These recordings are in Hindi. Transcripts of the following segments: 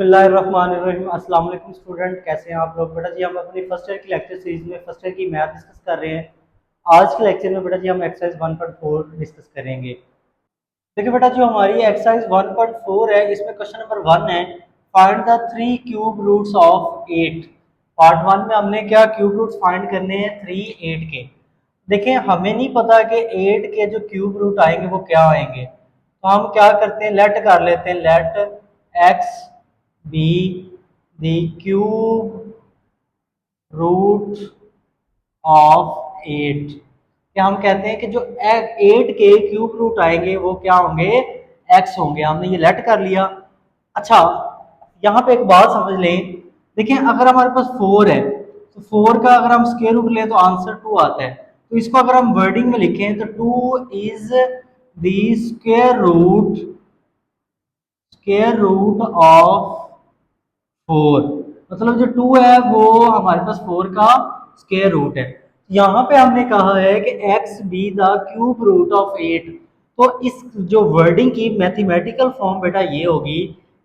बिस्मिल्लाहिर्रहमानिर्रहीम। अस्सलाम वालेकुम स्टूडेंट, कैसे हैं आप लोग। बेटा जी हम अपनी फर्स्ट ईयर की लेक्चर सीरीज में फर्स्ट ईयर की मैथ डिस्कस कर रहे हैं। आज के लेक्चर में बेटा जी हम एक्सरसाइज 1.4 डिस्कस करेंगे। देखिए बेटा जो हमारी एक्सरसाइज 1.4 है, इसमें क्वेश्चन नंबर 1 है, find the 3 cube roots of 8। Part 1 में हमने क्या क्यूब रूट्स फाइंड करने हैं 3 8 के। देखिए हमें नहीं पता कि 8 के जो क्यूब रूट आएंगे वो क्या आएंगे, तो हम क्या करते हैं, लेट कर लेते हैं, let x be the cube root of 8। क्या हम कहते हैं कि जो 8 के क्यूब रूट आएंगे वो क्या होंगे, एक्स होंगे। हमने ये लेट कर लिया। अच्छा, यहाँ पे एक बात समझ लें। देखिए अगर हमारे पास 4 है तो 4 का अगर हम स्क्वायर रूट लें तो आंसर 2 आता है। तो इसको अगर हम वर्डिंग में लिखें तो 2 is the square root of 4। मतलब जो 2 है वो हमारे पास 4 का स्क्वायर रूट है। यहाँ पे हमने कहा है कि x be the cube root of 8। तो इस जो वर्डिंग की मैथमेटिकल फॉर्म बेटा ये होगी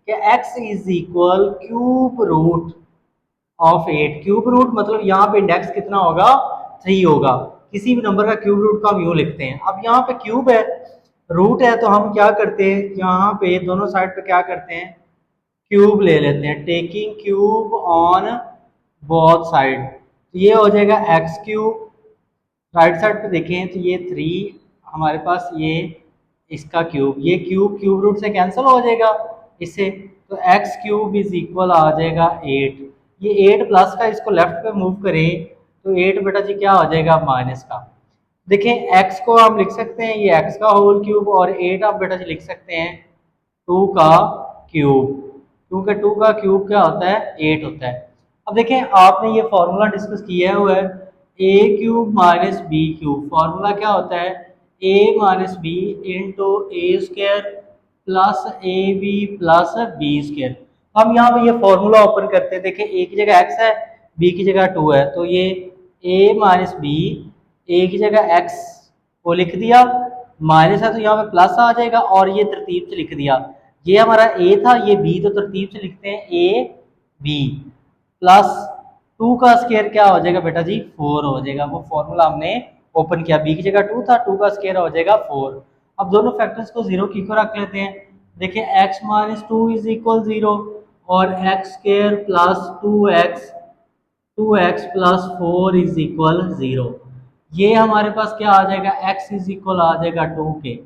कि x is equal cube root of 8। Cube root मतलब यहाँ पे इंडेक्स कितना होगा, 3 होगा। किसी भी नंबर का क्यूब रूट का हम यूं लिखते हैं। अब यहाँ पे क्यूब है, रूट है, तो हम क्या करते हैं, यहाँ पे दोनों साइड पे क्या करते हैं, क्यूब ले लेते हैं, taking cube on both side. ये हो जाएगा एक्स क्यूब। राइट साइड पे देखें तो ये 3 हमारे पास, ये इसका क्यूब, ये क्यूब क्यूब रूट से कैंसिल हो जाएगा इससे। तो एक्स क्यूब इज इक्वल आ जाएगा 8। ये 8 प्लस का इसको लेफ्ट पे मूव करें तो 8 बेटा जी क्या हो जाएगा, माइनस का। देखें एक्स को हम लिख सकते हैं ये एक्स का होल क्यूब, और 8 आप बेटा जी लिख सकते हैं 2 का क्यूब, क्योंकि 2 का क्यूब क्या होता है, 8 होता है। अब देखें आपने ये फॉर्मूला डिस्कस किया हुआ है, a cube minus b cube. Formula क्या होता है, a minus b into a square plus a b plus b square. हम यहाँ पे ये फॉर्मूला ओपन करते हैं। देखिए ए की जगह एक्स है, बी की जगह 2 है, तो ये ए माइनस बी, ए की जगह एक्स को लिख दिया, माइनस है तो यहाँ पे प्लस आ जाएगा, और ये तरतीब से लिख दिया। ये हमारा ए था, ये बी, तो तरतीब से लिखते हैं ए बी प्लस 2 का स्क्वायर क्या हो जाएगा बेटा जी, 4 हो जाएगा। वो फॉर्मूला हमने ओपन किया, बी की जगह 2 था, 2 का स्क्वायर हो जाएगा 4। अब दोनों फैक्टर्स को जीरो की को रख लेते हैं। देखिए x माइनस 2 इज इक्वल 0, और x square plus 2x plus 4 is equal 0। ये हमारे पास क्या आ जाएगा, x इज इक्वल आ जाएगा 2 के,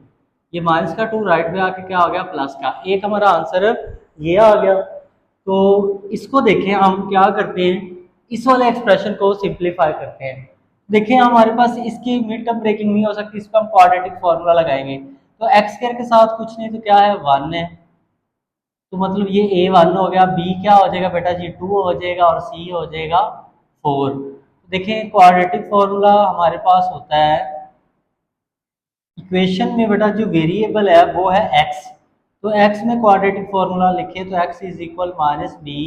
ये माइनस का 2 राइट में आके क्या हो गया, प्लस का। एक हमारा आंसर ये आ गया। तो इसको देखें हम क्या करते हैं, इस वाले एक्सप्रेशन को सिंप्लीफाई करते हैं। देखिए हमारे पास इसकी मिड टर्म ब्रेकिंग नहीं हो सकती, इस पर हम क्वाड्रेटिक फॉर्मूला लगाएंगे। तो एक्स स्क्वायर के साथ कुछ नहीं तो क्या है, 1 है, तो मतलब ये ए 1 हो गया, बी क्या हो जाएगा बेटा जी, 2 हो जाएगा, और सी हो जाएगा 4। देखिए क्वाड्रेटिक फॉर्मूला हमारे पास होता है, इक्वेशन में बेटा जो वेरिएबल है वो है x। तो x में क्वाड्रेटिक फॉर्मूला लिखे तो x is equal minus b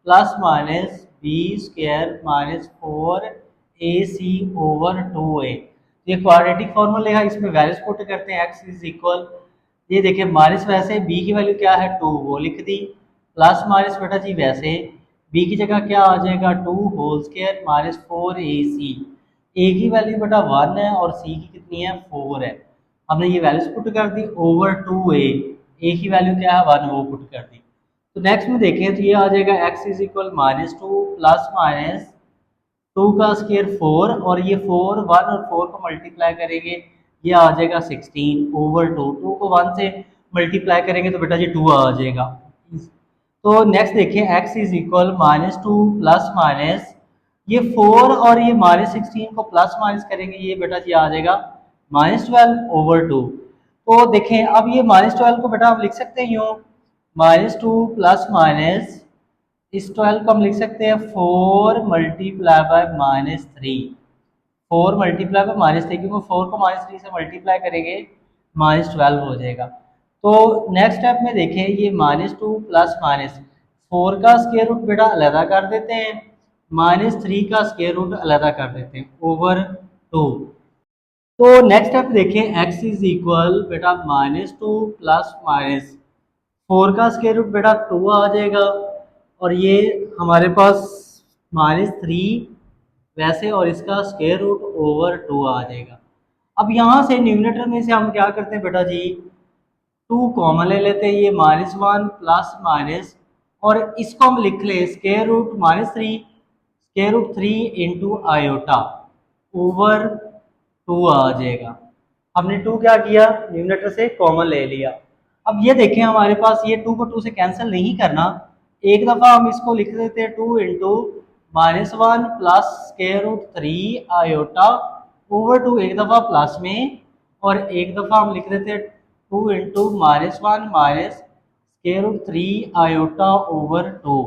plus minus b square minus 4ac over 2a। ये क्वाड्रेटिक फॉर्मूला लेगा, इसमें वैल्यूज पुट करते हैं, x इज इक्वल, ये देखिए माइनस वैसे b की वैल्यू क्या है 2, वो लिख दी, प्लस माइनस बेटा जी वैसे b की जगह क्या आ जाएगा 2 होल स्क्वायर माइनस 4ac। ए की वैल्यू बेटा 1 है और सी की कितनी है, 4 है। हमने ये वैल्यूज पुट कर दी ओवर 2a, ए की वैल्यू क्या है 1, वो पुट कर दी। तो नेक्स्ट में देखें तो ये आ जाएगा x is equal minus 2 plus minus 2 का स्क्वायर 4, और ये 4 1 और 4 को मल्टीप्लाई करेंगे ये आ जाएगा 16 ओवर 2। 2 को 1 से मल्टीप्लाई करेंगे तो बेटा जी 2 आ जाएगा। तो नेक्स्ट देखिए x is equal minus 2 plus minus, ये 4 और ये माइनस 16 को प्लस माइनस करेंगे, ये बेटा जी आ जाएगा माइनस 12 ओवर 2। तो देखें अब ये माइनस 12 को बेटा हम लिख सकते हैं यूँ, माइनस 2 प्लस माइनस, इस 12 को हम लिख सकते हैं 4 multiply by minus 3, 4 multiply by minus 3, क्योंकि 4 को माइनस 3 से मल्टीप्लाई करेंगे माइनस 12 हो जाएगा। तो नेक्स्ट स्टेप में देखें, ये माइनस 2 प्लस माइनस 4 का स्क्वायर रूट बेटा अलग कर देते हैं, माइनस 3 का स्क्वायर रूट अलग कर देते हैं ओवर 2। तो नेक्स्ट स्टेप देखें, x इज इक्वल बेटा माइनस 2 प्लस माइनस 4 का स्क्वायर रूट बेटा 2 आ जाएगा, और ये हमारे पास -3 वैसे, और इसका स्क्वायर रूट ओवर 2 आ जाएगा। अब यहाँ से न्यूमरेटर में से हम क्या करते हैं बेटा जी, 2 कॉमन ले लेते हैं, ये -1 प्लस माइनस, और इसको हम लिख ले square root -3 square root 3 into iota over 2 आ जाएगा। हमने 2 क्या किया, न्यूमरेटर से कॉमन ले लिया। अब ये देखें हमारे पास ये 2 को 2 से कैंसिल नहीं करना, एक दफ़ा हम इसको लिख देते हैं 2 into -1 plus square root 3 iota over 2, एक दफ़ा प्लस में, और एक दफ़ा हम लिख देते हैं 2 into -1 minus square root 3 iota over 2।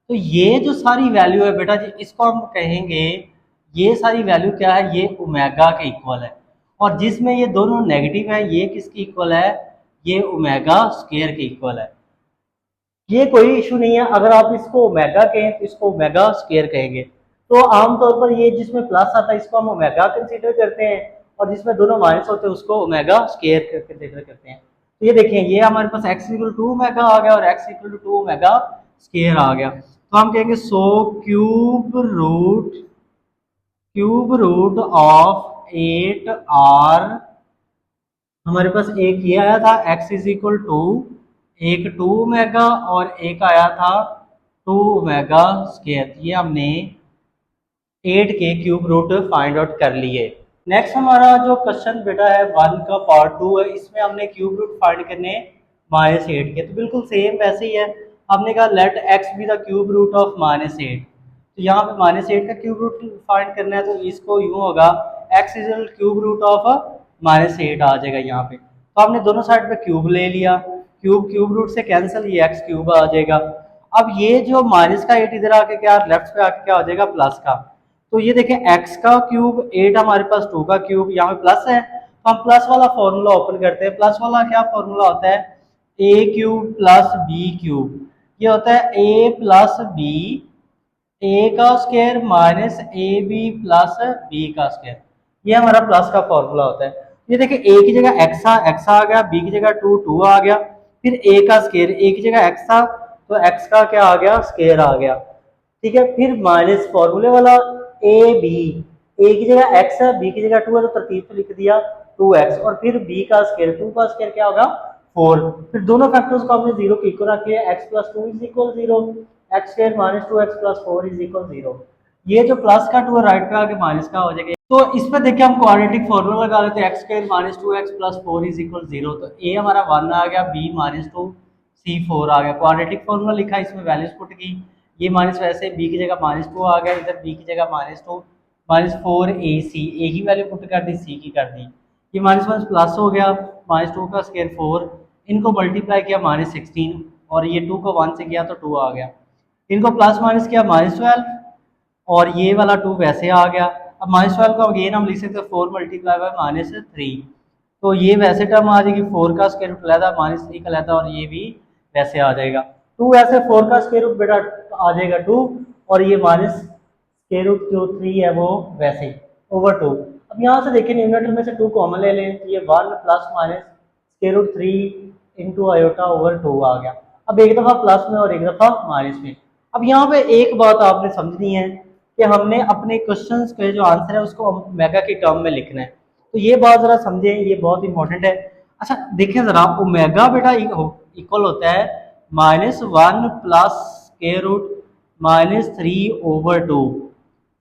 तो ये जो सारी वैल्यू है बेटा जी, इसको हम कहेंगे, ये सारी वैल्यू क्या है, ये ओमेगा के इक्वल है, और जिसमें ये दोनों नेगेटिव है ये किसके इक्वल है, ये ओमेगा स्क्वायर के इक्वल है। ये कोई इशू नहीं है, अगर आप इसको ओमेगा कहें तो इसको ओमेगा स्क्वायर कहेंगे। तो आमतौर पर ये जिसमें प्लस आता है इसको हम ओमेगा कंसीडर करते हैं, और जिसमें दोनों माइनस होते हैं उसको ओमेगा स्क्वायर कंसीडर करते हैं। तो ये देखें, ये हमारे पास x इक्वल टू ओमेगा आ गया और x equal to 2 omega square आ गया। तो हम कहेंगे सो क्यूब रूट ऑफ 8r, हमारे पास एक ये आया था x इज इक्वल टू एक 2 ओमेगा और एक आया था 2 ओमेगा स्क्वायर। ये हमने 8 के क्यूब रूट फाइंड आउट कर लिए। नेक्स्ट हमारा जो क्वेश्चन बेटा है 1 का पार्ट 2 है, इसमें हमने क्यूब रूट फाइंड करने -8 के, तो बिल्कुल सेम वैसे ही है। हमने कहा let x be the cube root of -8, तो यहाँ पे -8 का क्यूब रूट फाइंड करना है, तो इसको यूँ होगा x is cube root of -8 आ जाएगा यहाँ पे। तो हमने दोनों साइड पे क्यूब ले लिया, क्यूब रूट से कैंसिल, ये x क्यूब आ जाएगा। अब ये जो माइनस का 8 इधर आके क्या लेफ्ट पे आके क्या हो जाएगा, प्लस का। तो ये देखें x का क्यूब 8 हमारे पास 2 का क्यूब, यहाँ पे प्लस है, तो हम प्लस वाला फॉर्मूला ओपन करते हैं। प्लस वाला क्या फॉर्मूला होता है, a cube plus b cube, ये होता है a प्लस b, a का square minus a b plus b का स्क्वायर, ये हमारा प्लस का फॉर्मूला होता है। ये देखिए a की जगह x आ गया, b की जगह 2 आ गया, फिर a का स्क्वायर, a की जगह x था तो x का क्या आ गया, स्क्वायर आ गया, ठीक है। फिर माइनस फॉर्मूले वाला ए की जगह x है, b की जगह 2 है, तो तरतीब से लिख दिया 2x, और फिर b का स्क्वायर, 2 का स्क्वायर क्या होगा 4। फिर दोनों फैक्टर्स को हमने 0 के इक्वल रख लिया, x plus 2 is equal 0, x square minus 2x plus 4 is equal 0। ये जो प्लस का 2 है राइट पे आके माइनस का हो जाएगा। तो इस पर देखिए हम क्वाड्रेटिक फॉर्मूला लगा लेते हैं, x square minus 2x plus 4 is equal 0, तो a हमारा 1 आ गया, b माइनस 2, c 4 आ गया। क्वाड्रेटिक फॉर्मूला लिखा, इसमें वैल्यूज पुट की, ये माइनस वैसे b की जगह -2 आ गया, इधर b की जगह -2 -4 ac, a की वैल्यू पुट कर दी, c की कर दी, ये माइनस प्लस हो गया, -2 का स्क्वायर 4, इनको मल्टीप्लाई किया -16, और ये 2 को 1 से किया तो 2 आ गया, इनको प्लस माइनस किया -12, और ये वाला 2 वैसे आ गया। अब -12 को अगेन हम लिख सकते हैं 4 मल्टीप्लाई बाय -3, तो ये वैसे टर्म आ जाएगी, 4 का स्क्वायर रूट लहदा -3 का लहदा, और ये भी वैसे आ जाएगा। 2 ऐसे 4 का स्क्वायर रूट बेटा आ जाएगा 2, और ये माइनस स्क्वायर रूट जो 3 है वो वैसे ओवर 2। अब यहाँ से देखिए न्यूमरेटर में से 2 कॉमन ले लें, तो ये 1 plus minus square root 3 into iota over 2 आ गया। अब एक दफ़ा प्लस में और एक दफ़ा माइनस में। अब यहाँ पे एक बात आपने समझनी है कि हमने अपने क्वेश्चंस के जो आंसर है उसको ओमेगा की टर्म में लिखना है, तो ये बात जरा समझें, ये बहुत इंपॉर्टेंट है। अच्छा देखें जरा, ओमेगा बेटा इक्वल होता है -1 प्लस स्क्वायर रूट -3 ओवर 2,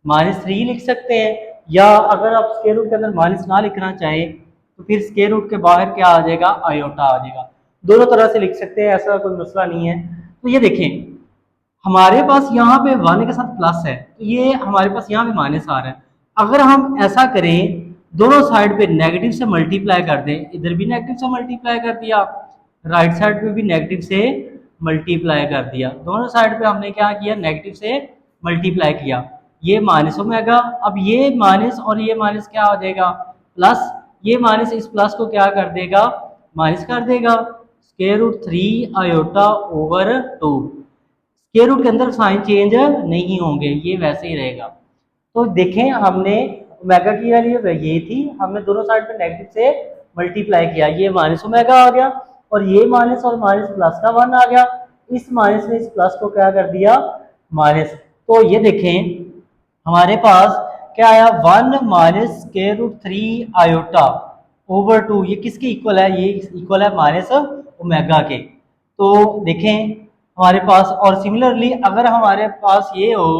-3 लिख सकते हैं, या अगर आप स्क्वायर रूट के अंदर माइनस ना लिखना चाहें तो फिर स्क्वायर रूट के बाहर क्या आ जाएगा, आयोटा आ जाएगा। दोनों तरह से लिख सकते हैं, ऐसा कोई मसला नहीं है। तो ये देखें हमारे पास यहाँ पे 1 के साथ प्लस है, तो ये हमारे पास यहाँ भी माइनस आ रहा है। अगर हम ऐसा करें, दोनों साइड पे नेगेटिव से मल्टीप्लाई कर दें, इधर भी नेगेटिव से मल्टीप्लाई कर दिया, राइट साइड पे भी नेगेटिव से मल्टीप्लाई कर दिया, दोनों साइड पे हमने क्या किया, नेगेटिव से मल्टीप्लाई किया, ये माइनस ओमेगा। अब ये माइनस और ये माइनस क्या हो जाएगा, प्लस, ये माइनस इस प्लस को क्या कर देगा, माइनस कर देगा, square root 3 iota over 2, square root के अंदर साइन चेंज नहीं होंगे, ये वैसे ही रहेगा। तो देखें हमने ओमेगा की वैल्यू ये थी, हमने दोनों साइड पे नेगेटिव से मल्टीप्लाई किया, ये माइनस ओमेगा आ गया, और ये माइनस और माइनस प्लस का 1 आ गया, इस माइनस ने इस प्लस को क्या कर दिया माइनस। तो ये देखें हमारे पास क्या आया 1 minus square root 3 iota over 2, ये किसके इक्वल है, ये इक्वल है माइनस ओमेगा के। तो देखें हमारे पास, और सिमिलरली अगर हमारे पास ये हो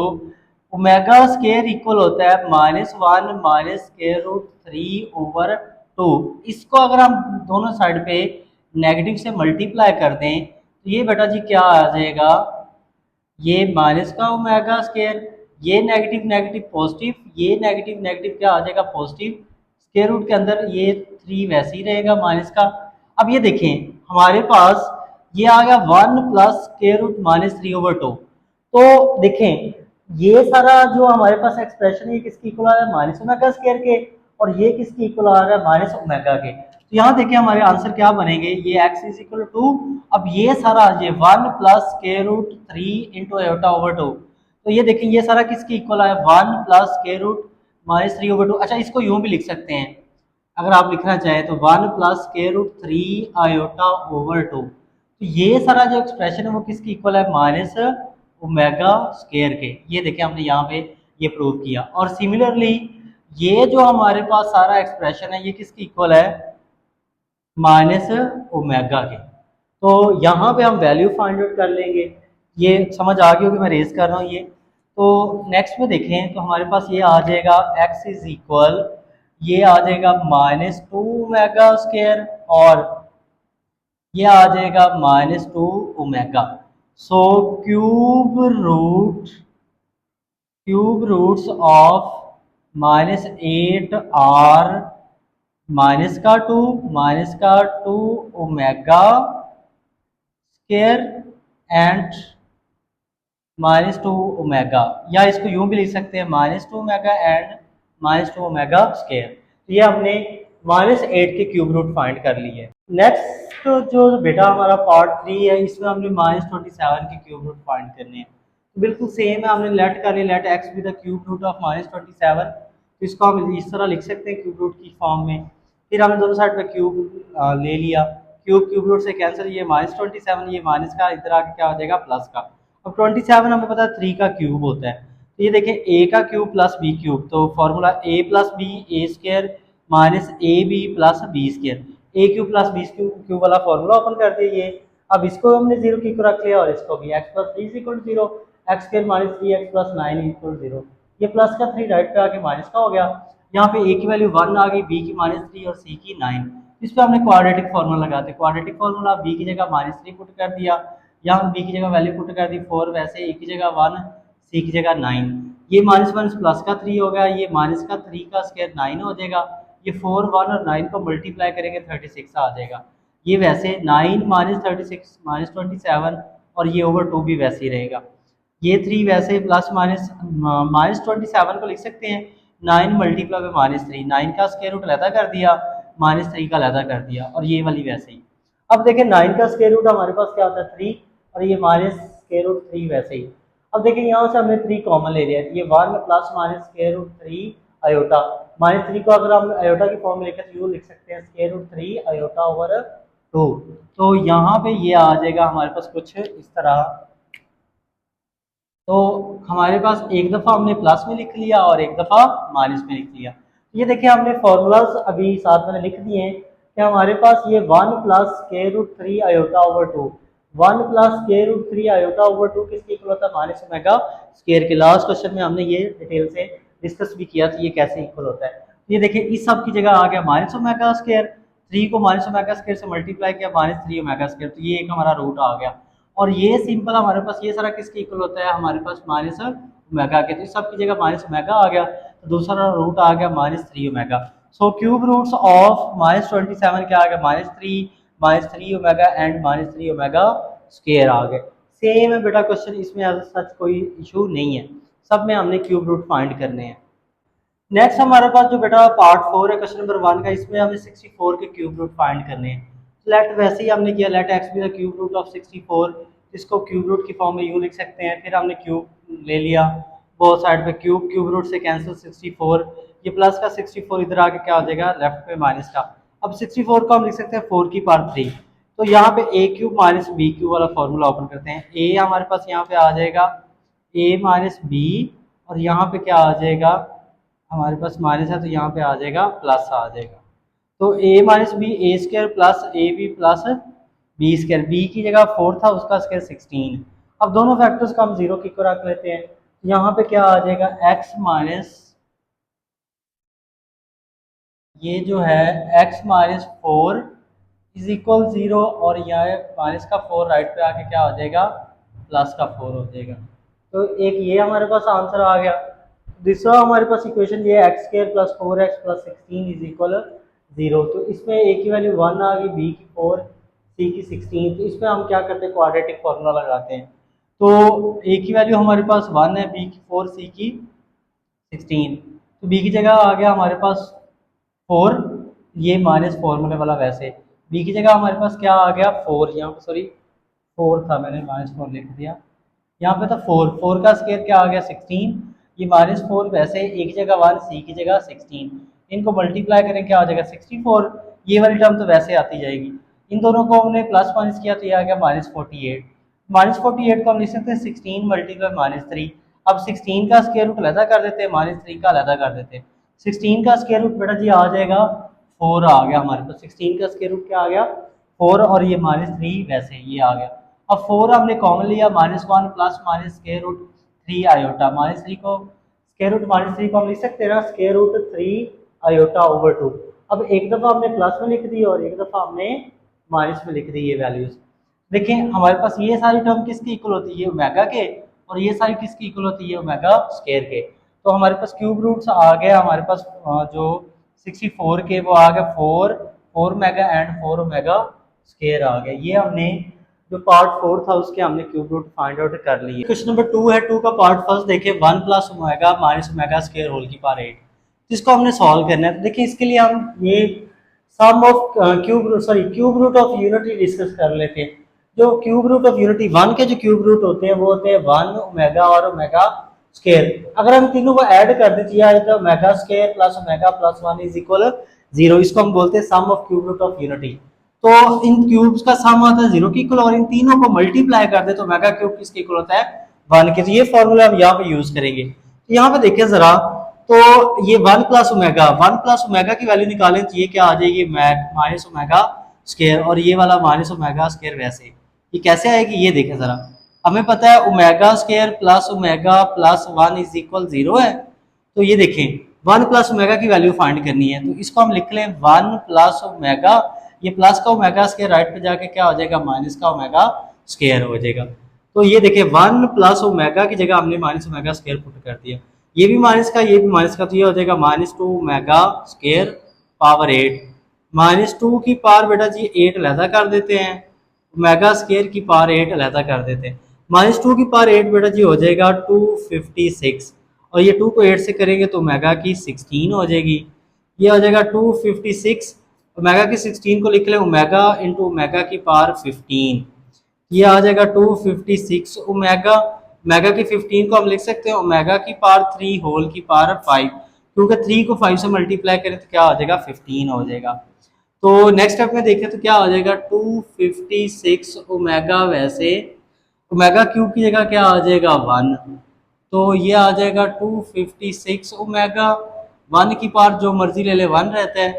ओमेगा स्क्वायर इक्वल होता है -1 माइनस स्क्वायर रूट 3 ओवर 2, इसको अगर हम दोनों साइड पे नेगेटिव से मल्टीप्लाई कर दें तो ये बेटा जी क्या आ जाएगा, ये माइनस का ओमेगा स्क्वायर, ये नेगेटिव नेगेटिव पॉजिटिव, ये नेगेटिव नेगेटिव क्या आ जाएगा पॉजिटिव, स्क्वायर रूट के अंदर ये 3 वैसे ही रहेगा माइनस का। अब ये देखें हमारे पास ये आ गया 1 प्लस स्क्वायर रूट -3 ओवर 2। तो देखें ये सारा जो हमारे पास एक्सप्रेशन है किसकी इक्वल आ रहा है माइनस ओमेगा स्क्वायर के, और ये किसकी इक्वल आ रहा है माइनस ओमेगा के। तो यहाँ देखिए हमारे आंसर क्या बनेंगे, ये x इज इक्वल टू, अब ये सारा ये 1 plus square root 3 into iota over 2, तो ये देखिए ये सारा किसकी इक्वल आया 1 प्लस स्क्वायर रूट -3 ओवर 2। अच्छा इसको यूं भी लिख सकते हैं अगर आप लिखना चाहें तो 1 plus square root 3 iota over 2, तो ये सारा जो एक्सप्रेशन है वो किसकी इक्वल है माइनस ओमेगा स्क्वायर के। ये देखिए हमने यहाँ पे ये प्रूव किया। और सिमिलरली ये जो हमारे पास सारा एक्सप्रेशन है ये किसकी इक्वल है माइनस ओमेगा के। तो यहाँ पे हम वैल्यू फाइंड आउट कर लेंगे, ये समझ आ गई होगी मैं रेज कर रहा हूँ ये। तो नेक्स्ट में देखें तो हमारे पास ये आ जाएगा x इज इक्वल, ये आ जाएगा -2 ओमेगा स्क्वायर और ये आ जाएगा -2 omega. So cube roots of -8 are -2 omega square and -2 omega, या इसको यूं भी लिख सकते हैं -2 ओमेगा एंड -2 ओमेगा स्क्वायर। तो ये हमने -8 के क्यूब रूट फाइंड कर लिए। नेक्स्ट जो बेटा हमारा पार्ट 3 है इसमें हमने -27 के क्यूब रूट फाइंड करने हैं। तो बिल्कुल सेम है, हमने लेट कर लिया, let x be the cube root of -27, तो इसको हम इस तरह लिख सकते हैं क्यूब रूट की फॉर्म में। फिर हमने दोनों साइड पे क्यूब ले लिया, क्यूब रूट से कैंसिल, ये -27, ये माइनस का, इधर आके क्या हो जाएगा प्लस का। अब 27 हमें पता है 3 का क्यूब होता है, तो ये देखें a का क्यूब प्लस b क्यूब, तो formula a plus b a square minus a b plus b square, a cube plus b cube वाला फॉर्मूला ओपन कर दिया ये। अब इसको हमने 0 की रख लिया और इसको भी x plus 3 is equal to 0, x square minus 3x plus 9 equal 0, ये प्लस का 3 राइट पे आके माइनस का हो गया। यहाँ पे a की वैल्यू 1 आ गई, b की -3 और c की 9, इस पर हमने क्वाड्रेटिक फॉर्मूला लगाते, क्वाड्रेटिक फॉर्मूला b की जगह -3 पुट कर दिया, यहाँ b की जगह वैल्यू पुट कर दी 4, वैसे a की जगह 1, c की जगह 9, ये माइनस प्लस का 3 हो गया, ये माइनस का 3 का स्क्वायर 9 हो जाएगा, ये 4 1 और 9 को मल्टीप्लाई करेंगे 36 आ जाएगा, ये वैसे 9 -36 -27 और ये ओवर 2 भी वैसे ही रहेगा, ये 3 वैसे प्लस -27 को लिख सकते हैं 9 मल्टीप्लाई बाय -3, 9 का स्क्वायर रूट अलहदा कर दिया, -3 का अलहदा कर दिया, और ये वाली वैसे ही। अब देखें 9 का स्क्वायर रूट हमारे पास क्या होता है 3, और ये माइनस स्क्वायर रूट 3 वैसे ही। अब देखिए यहाँ से हमने 3 कॉमन ले लिया, ये 1 plus minus square root 3 iota, -3 को अगर हम आयोटा की फॉर्म में लिखें तो यूँ लिख सकते हैं स्क्वायर रूट 3 आयोटा ओवर 2। तो यहाँ पे ये आ जाएगा हमारे पास कुछ इस तरह। तो हमारे पास एक दफ़ा हमने प्लस में लिख लिया और एक दफ़ा माइनस में लिख लिया। ये देखिए हमने फॉर्मूलाज अभी साथ में लिख दिए हैं कि हमारे पास ये 1 plus square root 3 iota over 2, 1 plus square root 3 iota over 2 किसके इक्वल होता है माइनस ओमेगा स्क्वायर के। लास्ट क्वेश्चन में हमने ये डिटेल से डिस्कस भी किया था ये कैसे इक्वल होता है। ये देखिए इस सब की जगह आ गया माइनस ओमेगा स्क्वायर, 3 को माइनस ओमेगा स्क्वायर से मल्टीप्लाई किया -3 ओमेगा स्क्वायर, तो ये एक हमारा रूट आ गया। और ये सिंपल हमारे पास ये सारा किसके इक्वल होता है हमारे पास माइनस ओमेगा के, तो इस सब की जगह माइनस ओमेगा आ गया, तो दूसरा रूट आ गया -3 omega. So cube roots of -27 क्या आ गया -3 ओमेगा एंड -3 ओमेगा स्क्वायर आ गए। सेम है बेटा क्वेश्चन, इसमें सच कोई इशू नहीं है, सब में हमने क्यूब रूट फाइंड करने हैं। नेक्स्ट हमारे पास जो बेटा पार्ट 4 है क्वेश्चन नंबर 1 का, इसमें हमें 64 के क्यूब रूट फाइंड करने हैं। लेट वैसे ही हमने किया, let x be the cube root of 64, इसको क्यूब रूट की फॉर्म में यूँ लिख सकते हैं। फिर हमने क्यूब ले लिया, बोथ साइड पे क्यूब रूट से कैंसिल 64, ये प्लस का 64 इधर आके क्या हो जाएगा लेफ्ट पे माइनस का। अब 64 को हम लिख सकते हैं 4 की पावर 3, तो यहाँ पे ए क्यूब माइनस बी क्यूब वाला फॉर्मूला ओपन करते हैं। ए हमारे पास यहाँ पे आ जाएगा ए माइनस बी, और यहाँ पे क्या आ जाएगा, हमारे पास माइनस है तो यहाँ पे आ जाएगा प्लस आ जाएगा। तो a minus b a square plus a b plus b square, b की जगह 4 था उसका स्क्वायर 16। अब दोनों फैक्टर्स को हम जीरो की रख लेते हैं। यहाँ पे क्या आ जाएगा, एक्स माइनस, ये जो है एक्स माइनस 4 इज इक्वल 0, और यहाँ माइनस का 4 राइट पे आके क्या हो जाएगा, प्लस का 4 हो जाएगा। तो एक ये हमारे पास आंसर आ गया। दूसरा हमारे पास इक्वेशन ये x square plus 4x plus 16 is equal 0। तो इसमें ए की वैल्यू 1 आ गई, बी की 4, सी की 16। तो इसमें हम क्या करते हैं, क्वाड्रेटिक फॉर्मूला लगाते हैं। तो ए की वैल्यू हमारे पास 1 है, बी की 4, सी की 16। तो बी की जगह आ गया हमारे पास 4, ये माइनस फॉर्मूले वाला वैसे। बी की जगह हमारे पास क्या आ गया 4, यहाँ पे सॉरी 4 था, मैंने -4 लिख दिया, यहाँ पे था 4, 4 का स्क्वायर क्या आ गया 16, ये -4 वैसे, एक जगह 1, सी की जगह 16, इनको मल्टीप्लाई करें क्या आ जाएगा 64। ये वाली टर्म तो वैसे आती जाएगी, इन दोनों को हमने प्लस माइनस किया तो ये आ गया -48। -48 को हम लिख सकते हैं 16 मल्टीप्लाई -3। अब 16 का स्क्वायर रूट अलहदा कर देते हैं, -3 का अलहदा कर देते हैं। 16 का स्क्वायर रूट बेटा जी आ जाएगा 4 आ गया हमारे पास, 16 का स्क्वायर रूट क्या आ गया 4, और ये -3 वैसे ये आ गया। अब 4 हमने कॉमन लिया, -1 plus minus square root 3 iota, -3 को स्क्वायर रूट -3 को हम लिख सकते हैं ना स्क्वायर रूट 3 आयोटा ओवर 2। अब एक दफ़ा हमने प्लस में लिख दी और एक दफ़ा हमने माइनस में लिख दी ये वैल्यूज। देखिए हमारे पास ये सारी टर्म किसकी इक्वल होती है, ओमेगा के, और ये सारी किसकी इक्वल होती है, ओमेगा स्क्वायर के। तो हमारे पास क्यूब रूट्स आ गए हमारे पास जो 64 के, वो आ गए 4 ओमेगा एंड 4 ओमेगा स्क्वायर आ गया। ये हमने जो पार्ट 4 था उसके हमने क्यूब रूट फाइंड आउट कर लिए। क्वेश्चन नंबर 2 है, 2 का पार्ट फर्स्ट देखिए, 1 plus omega minus omega square whole की पावर 8, इसको हमने सॉल्व करना है। तो देखिए इसके लिए हम ये sum of cube root of unity discuss कर लेते हैं। जो क्यूब रूट ऑफ यूनिटी 1 के जो क्यूब रूट होते हैं वो होते हैं 1 ओमेगा और ओमेगा स्क्वायर। अगर हम तीनों को ऐड कर दें या तो omega square plus omega plus 1 is equal 0, इसको हम बोलते हैं sum of cube root of unity. तो इन क्यूब्स का सम आता है 0 की इक्वल, और इन तीनों को मल्टीप्लाई कर दे तो ओमेगा क्यूब किसके इक्वल होता है 1 के। तो ये फॉर्मूला हम यहाँ पे यूज करेंगे। तो यहाँ पे देखिए जरा, तो ये 1 प्लस ओमेगा की वैल्यू निकालें तो ये क्या आ जाएगी माइनस ओमेगा स्क्वायर, और ये वाला माइनस ओमेगा स्क्वायर वैसे, ये कैसे आएगी ये देखें जरा। हमें पता है omega square plus omega plus 1 is equal 0 है। तो ये देखें 1 प्लस ओमेगा की वैल्यू फाइंड करनी है, तो इसको हम लिख लें 1 प्लस ओमेगा, ये प्लस का ओमेगा स्क्वायर राइट पे जाके क्या हो जाएगा माइनस का ओमेगा स्क्वायर हो जाएगा। तो ये देखिए 1 प्लस ओमेगा की जगह हमने माइनस ओमेगा स्क्वायर पुट कर दिया, ये भी माइनस का ये भी माइनस का, तो ये हो जाएगा -2 ओमेगा स्क्वायर पावर 8। -2 की पावर बेटा जी 8 अलहदा कर देते हैं, ओमेगा स्क्वायर की पावर 8 अलहदा कर देते हैं। -2 की पावर 8 बेटा जी हो जाएगा 256, और ये 2 को 8 से करेंगे तो ओमेगा की 16 हो जाएगी। ये हो जाएगा 256, ओमेगा की 16 को लिख लें ओमेगा इंटू ओमेगा की पावर 15, ये आ जाएगा 256 ओमेगा। ओमेगा की 15 को हम लिख सकते हैं ओमेगा की पावर 3 होल की पावर 5, क्योंकि 3 को 5 से मल्टीप्लाई करें तो क्या हो जाएगा 15 हो जाएगा। तो नेक्स्ट स्टेप में देखें तो क्या हो जाएगा 256 ओमेगा, वैसे ओमेगा क्यूब की जगह क्या आ जाएगा 1, तो ये आ जाएगा 256 ओमेगा। 1 की पावर जो मर्जी ले ले 1 रहता है,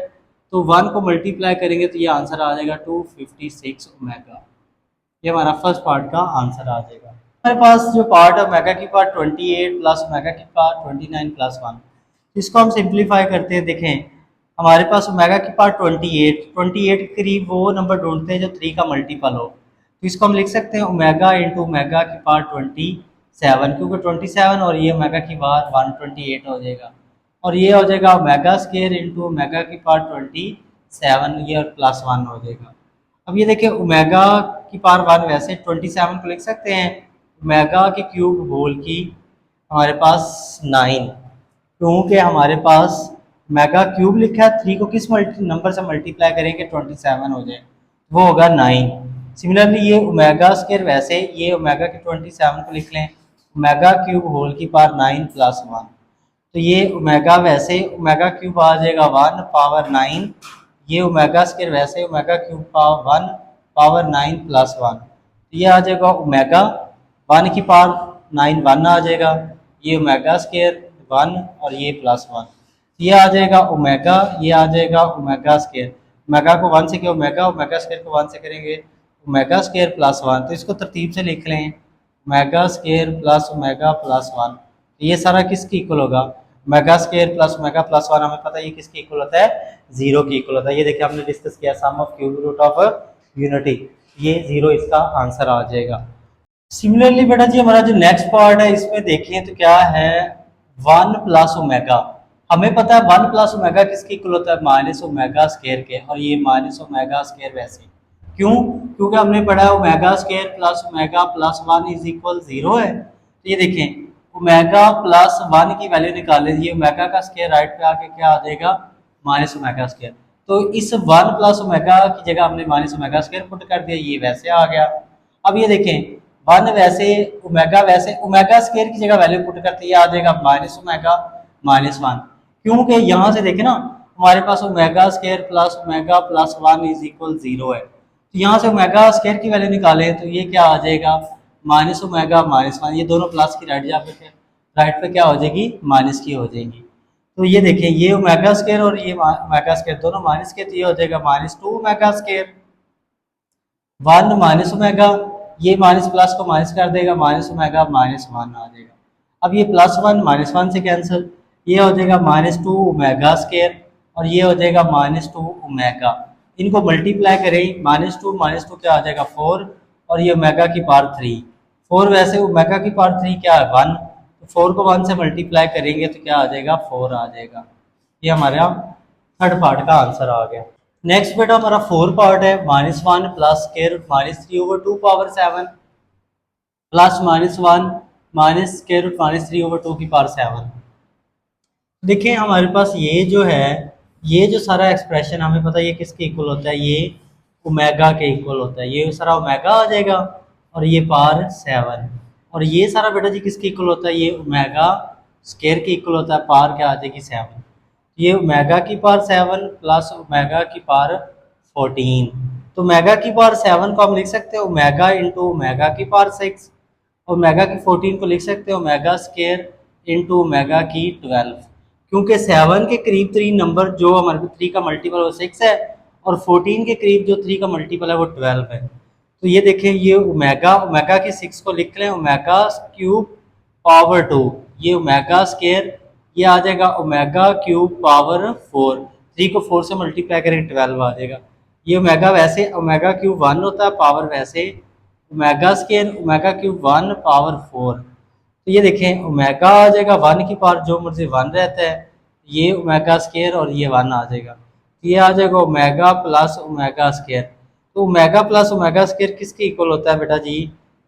तो 1 को मल्टीप्लाई करेंगे तो ये आंसर आ जाएगा 256 ओमेगा। ये हमारा फर्स्ट पार्ट का आंसर आ जाएगा। हमारे पास जो पार्ट है ओमेगा की पावर 28 प्लस ओमेगा की पावर 29 प्लस 1, इसको हम सिंप्लीफाई करते हैं। देखें हमारे पास ओमेगा की पावर 28 के करीब वो नंबर ढूंढते हैं जो 3 का मल्टीपल हो, तो इसको हम लिख सकते हैं ओमेगा इंटू ओमेगा की पावर 27, क्योंकि 27 और ये ओमेगा की पावर 128 हो जाएगा, और ये हो जाएगा ओमेगा स्क्वायर इंटू ओमेगा की पावर 27, ये और प्लस 1 हो जाएगा। अब ये देखिए ओमेगा की पावर 1, वैसे 27 को लिख सकते हैं ओमेगा के क्यूब होल की हमारे पास 9, क्योंकि हमारे पास ओमेगा क्यूब लिखा है, 3 को किस नंबर से मल्टीप्लाई करेंगे 27 हो जाए, वो होगा 9। सिमिलरली ये ओमेगा स्क्वायर, वैसे ये ओमेगा के 27 को लिख लें ओमेगा क्यूब होल की पावर 9 प्लस 1, तो ये ओमेगा वैसे ओमेगा क्यूब आ जाएगा 1 पावर 9, ये ओमेगा स्क्वायर वैसे omega cube power 1 power 9 plus 1, तो ये आ जाएगा ओमेगा 1 की पावर 9 1 आ जाएगा, ये ओमेगा स्केयर 1 और ये प्लस 1, ये आ जाएगा ओमेगा, ये आ जाएगा ओमेगा स्केयर, ओमेगा को 1 से क्या ओमेगा, ओमेगा स्केयर को 1 से करेंगे ओमेगा स्केयर प्लस 1, तो इसको तरतीब से लिख लें omega square plus omega plus 1, तो ये सारा किसके इक्वल होगा, omega square plus omega plus 1 हमें पता है ये किसके इक्वल होता है, जीरो के इक्वल होता है। ये देखिए हमने डिस्कस किया sum of cube root of unity, ये जीरो इसका आंसर आ जाएगा। सिमिलरली बेटा जी हमारा जो नेक्स्ट पार्ट है इसमें देखें तो क्या है 1 प्लस ओमेगा, हमें पता है 1 प्लस ओमेगा किसके इक्वल होता है माइनस ओमेगा स्केयर के, और ये माइनस ओमेगा स्केयर वैसे क्यों, क्योंकि हमने पढ़ा है omega square plus omega plus 1 is equal 0 है। तो ये देखें ओमेगा प्लस 1 की वैल्यू निकालें, ये ओमेगा का स्केयर राइट पे आके क्या आ जाएगा माइनस ओमेगा स्केयर, तो इस 1 प्लस ओमेगा की जगह हमने माइनस ओमेगा स्केयर पुट कर दिया, ये वैसे आ गया। अब ये देखें 1 वैसे ओमेगा स्केयर की जगह वैल्यू पुट करते ये आ जाएगा माइनस ओमेगा माइनस 1, क्योंकि यहाँ से देखें ना हमारे पास omega square plus 1 is equal 0 है, तो यहाँ से ओमेगा स्केयर की वैल्यू निकालें तो ये क्या आ जाएगा माइनस ओमेगा माइनस 1, ये दोनों प्लस की राइट पे क्या हो जाएगी माइनस की हो जाएगी। तो ये देखें ये ओमेगा स्केयर और ये ओमेगा स्केयर दोनों माइनस के, तो ये हो जाएगा minus 2 omega square 1 minus omega, ये माइनस प्लस को माइनस कर देगा माइनस ओमेगा माइनस 1 आ जाएगा। अब ये प्लस 1 माइनस 1 से कैंसिल, ये हो जाएगा माइनस 2 ओमेगा स्केयर और ये हो जाएगा माइनस 2 ओमेगा, इनको मल्टीप्लाई करें माइनस टू क्या आ जाएगा 4 और ये ओमेगा की पावर 3, 4 वैसे ओमेगा की पावर 3 क्या है 1, तो 4 को 1 से मल्टीप्लाई करेंगे तो क्या आ जाएगा 4 आ जाएगा। ये हमारा थर्ड पार्ट का आंसर आ गया। नेक्स्ट बेटा हमारा फोर्थ पार्ट है -1 plus square root -3/2 power 7 plus -1 minus square root -3/2 की पावर 7। देखिए हमारे पास ये जो है ये जो सारा एक्सप्रेशन हमें पता है ये किसके इक्वल होता है, ये ओमेगा के इक्वल होता है, ये सारा ओमेगा आ जाएगा और ये पावर 7 और ये सारा बेटा जी किसके इक्वल होता है, ये ओमेगा स्केयर के इक्वल होता है, पावर क्या आ जाएगी 7, ये ओमेगा की पावर 7 प्लस ओमेगा की पावर 14, तो ओमेगा की पावर 7 को हम लिख सकते हैं ओमेगा इंटू ओमेगा की पावर 6, ओमेगा की 14 को लिख सकते हैं ओमेगा स्केयर इंटू ओमेगा की 12, क्योंकि 7 के करीब 3 नंबर जो हमारे 3 का मल्टीपल वो 6 है और 14 के करीब जो 3 का मल्टीपल है वो 12 है। तो ये देखें ये ओमेगा की 6 को लिख लें ओमेगा क्यूब पावर 2, ये ओमेगा स्केयर ये आ जाएगा ओमेगा क्यूब पावर 4, 3 को 4 से मल्टीप्लाई करें 12 आ जाएगा। ये ओमेगा वैसे ओमेगा क्यूब 1 होता है, पावर वैसे omega square omega cube 1 power 4, तो ये देखें ओमेगा आ जाएगा 1 की पावर जो मुझे 1 रहता है, ये ओमेगा स्केयर और ये 1 आ जाएगा, ये आ जाएगा ओमेगा प्लस ओमेगा स्केयर, तो ओमेगा प्लस ओमेगा स्केयर किसके इक्वल होता है बेटा जी,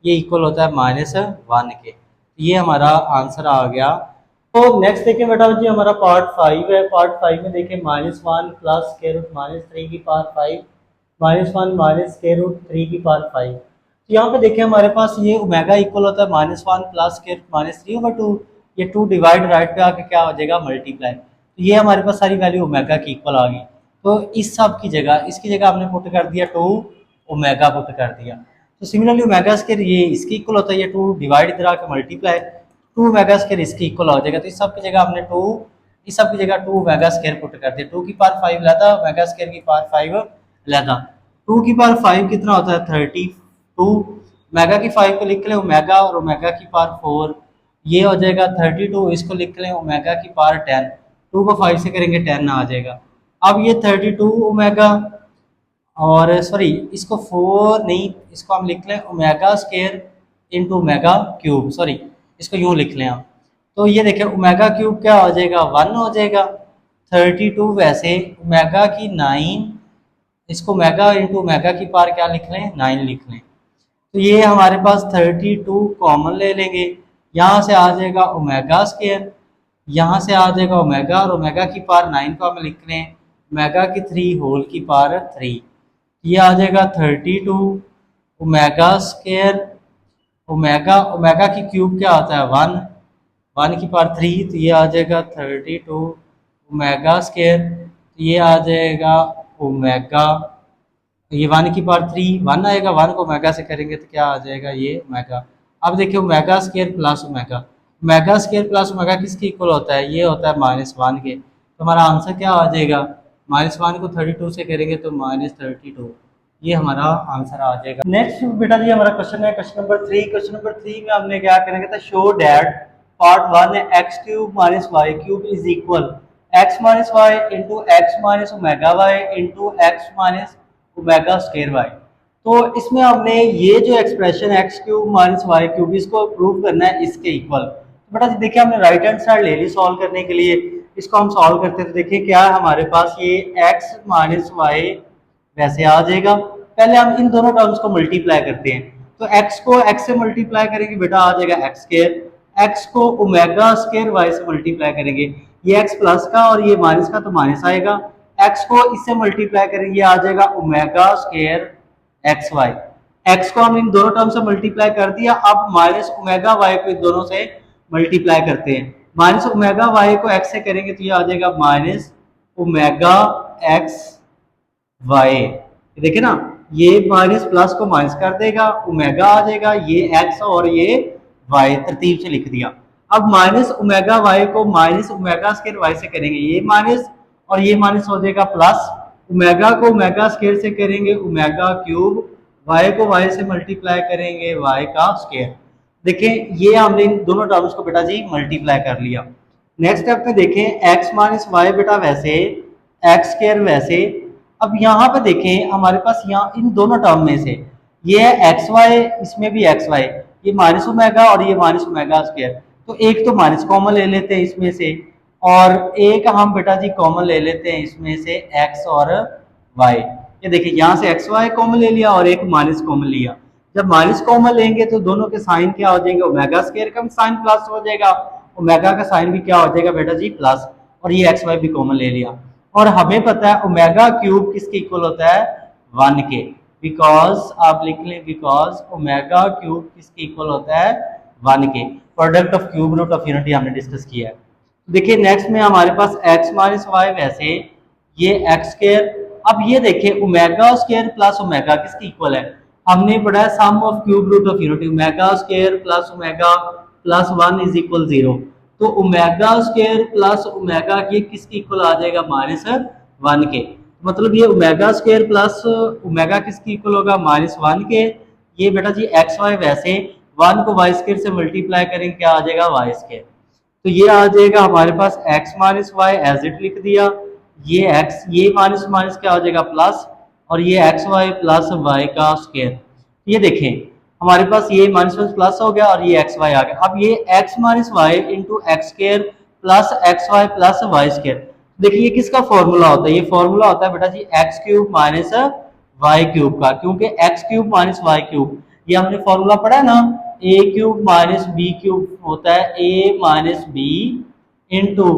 ये इक्वल होता है -1 के, ये हमारा आंसर आ गया। तो नेक्स्ट देखिए बेटा जी हमारा पार्ट 5 है, पार्ट 5 में देखें -1 प्लस स्केयर रूट -3 की पावर 5 -1 माइनस स्केयर रूट 3 की पावर 5, तो यहाँ पे देखिए हमारे पास ये ओमेगा इक्वल होता है -1 प्लस स्केयर -3/2, ये 2 डिवाइड राइट पे आके क्या हो जाएगा मल्टीप्लाई, तो ये हमारे पास सारी वैल्यू ओमेगा की इक्वल आ गई, तो इस सब की जगह इसकी जगह हमने पुट कर दिया 2 ओमेगा पुट कर दिया। तो सिमिलरली ओमेगा स्केयर ये इसकी इक्वल होता है, ये 2 डिवाइड इधर आके मल्टीप्लाई 2 ओमेगा स्केयर इसकी इक्वल हो जाएगा, तो इस सब की जगह हमने 2 इस सब की जगह 2 ओमेगा स्केयर पुट कर दिया, 2 की पावर 5 लेता ओमेगा स्केयर की पावर 5 लेता, 2 की पावर 5 कितना होता है 32, ओमेगा की 5 को लिख लें ओमेगा और ओमेगा की पावर 4, ये हो जाएगा 32, इसको लिख लें ओमेगा की पावर 10, 2 को 5 से करेंगे 10 आ जाएगा। अब ये 32 ओमेगा और सॉरी इसको 4 नहीं, इसको हम लिख लें omega square into omega cube, sorry इसको यूँ लिख लें आप, तो ये देखें ओमेगा क्यूब क्या हो जाएगा 1 हो जाएगा, 32 वैसे ओमेगा की 9, इसको ओमेगा इंटू ओमेगा की पावर क्या लिख लें 9 लिख लें, तो ये हमारे पास 32 कॉमन ले लेंगे, यहाँ से आ जाएगा ओमेगा स्केयर, यहाँ से आ जाएगा ओमेगा और ओमेगा की पावर 9 को हम लिख लें ओमेगा की 3 होल की पावर 3, ये आ जाएगा 32 ओमेगा स्केयर ओमेगा ओमेगा की क्यूब क्या होता है 1 1 की पावर 3, तो ये आ जाएगा 32 ओमेगा स्केयर, तो ये आ जाएगा ओमेगा ये 1 की पावर 3 1 आएगा, 1 को ओमेगा से करेंगे तो क्या आ जाएगा, ये ओमेगा। अब देखिए omega square plus omega, omega square plus omega किसके इक्वल होता है, ये होता है -1 के। तो हमारा आंसर क्या आ जाएगा, -1 को 32 से करेंगे तो -32, ये हमारा आंसर आ जाएगा। नेक्स्ट बेटा जी हमारा क्वेश्चन है क्वेश्चन नंबर 3। क्वेश्चन नंबर 3 में हमने क्या करेंगे था, शो डैट पार्ट 1 है x cube minus y cube is equal x minus y into x minus omega y into x minus omega square y. तो इसमें हमने ये जो expression x cube minus y cube इसको प्रूव करना है इसके इक्वल। तो बेटा देखिए हमने राइट हैंड साइड ले ली सॉल्व करने के लिए, इसको हम सॉल्व करते हैं तो देखिए क्या है हमारे पास, ये एक्स माइनस वाई वैसे आ जाएगा। पहले हम इन दोनों टर्म्स को मल्टीप्लाई करते हैं, तो x को x से मल्टीप्लाई करेंगे बेटा आ जाएगा एक्स स्क्वायर, x को ओमेगा स्क्वायर y से मल्टीप्लाई करेंगे, ये x प्लस का और ये माइनस का तो माइनस आएगा, x को इससे मल्टीप्लाई करेंगे ये आ जाएगा omega square x y. x को हम इन दोनों टर्म से मल्टीप्लाई कर दिया, अब माइनस ओमेगा y को इन दोनों से मल्टीप्लाई करते हैं, माइनस ओमेगा y को x से करेंगे तो ये आ जाएगा माइनस ओमेगा एक्स वाई। देखिए ना ये माइनस प्लस को माइनस कर देगा, ओमेगा आ जाएगा, ये एक्स और ये वाई तरतीब से लिख दिया। अब माइनस ओमेगा वाई को माइनस ओमेगा स्क्वायर वाई से करेंगे, ये माइनस और ये माइनस हो जाएगा प्लस, ओमेगा को ओमेगा स्क्वायर से करेंगे ओमेगा क्यूब, वाई को वाई से मल्टीप्लाई करेंगे वाई का स्क्वायर। देखिए ये हमने इन दोनों टर्म्स को बेटा जी मल्टीप्लाई कर लिया। नेक्स्ट स्टेप में देखें एक्स माइनस वाई बेटा वैसे, एक्स स्क्वायर वैसे। अब यहाँ पे देखें हमारे पास यहाँ इन दोनों टर्म में से ये है एक्स वाई, इसमें भी एक्स वाई, ये माइनस ओमेगा और ये माइनस ओमेगा स्क्वायर, तो एक तो माइनस कॉमन ले लेते हैं इसमें से, और एक हम बेटा जी कॉमन ले लेते हैं इसमें से एक्स और वाई। ये देखिए यहाँ से एक्स वाई कॉमन ले लिया और एक माइनस कॉमन लिया, जब माइनस कॉमन लेंगे तो दोनों के साइन क्या हो जाएंगे, ओमेगा स्क्वायर का साइन प्लस हो जाएगा, ओमेगा का साइन भी क्या हो जाएगा बेटा जी प्लस, और ये एक्स वाई भी कॉमन ले लिया। और हमें पता है ओमेगा क्यूब किसके इक्वल होता है, 1 के, बिकॉज आप लिख लें बिकॉज ओमेगा क्यूब किसके इक्वल होता है, 1 के। Product of cube root of unity हमने डिस्कस किया है। देखिए नेक्स्ट में हमारे पास x माइनस वाई वैसे, ये एक्स स्क्वायर। अब ये देखिए ओमेगा स्क्वायर प्लस ओमेगा किसके इक्वल है, हमने पढ़ा है sum of cube root of unity, omega square plus omega plus 1 is equal 0, तो ओमेगा स्क्वायर प्लस ओमेगा ये किसके इक्वल आ जाएगा, -1 के। मतलब ये ओमेगा स्क्वायर प्लस ओमेगा किसके इक्वल होगा, -1 के। ये बेटा जी एक्स वाई वैसे, 1 को वाई स्क्वायर से मल्टीप्लाई करेंगे क्या आ जाएगा, वाई स्क्वायर। तो ये आ जाएगा हमारे पास x minus y as it लिख दिया, ये x ये माइनस माइनस क्या हो जाएगा प्लस, और ये एक्स वाई प्लस वाई का स्क्वायर। ये देखें हमारे पास ये माइनस माइनस प्लस हो गया और ये एक्स वाई आ गया। अब ये x minus y into x square plus x y plus y square, देखिए ये किसका फॉर्मूला होता है, ये फॉर्मूला होता है बेटा जी x cube minus y cube का, क्योंकि x cube minus y cube ये हमने फॉर्मूला पढ़ा है ना, a cube minus b cube होता है a minus b into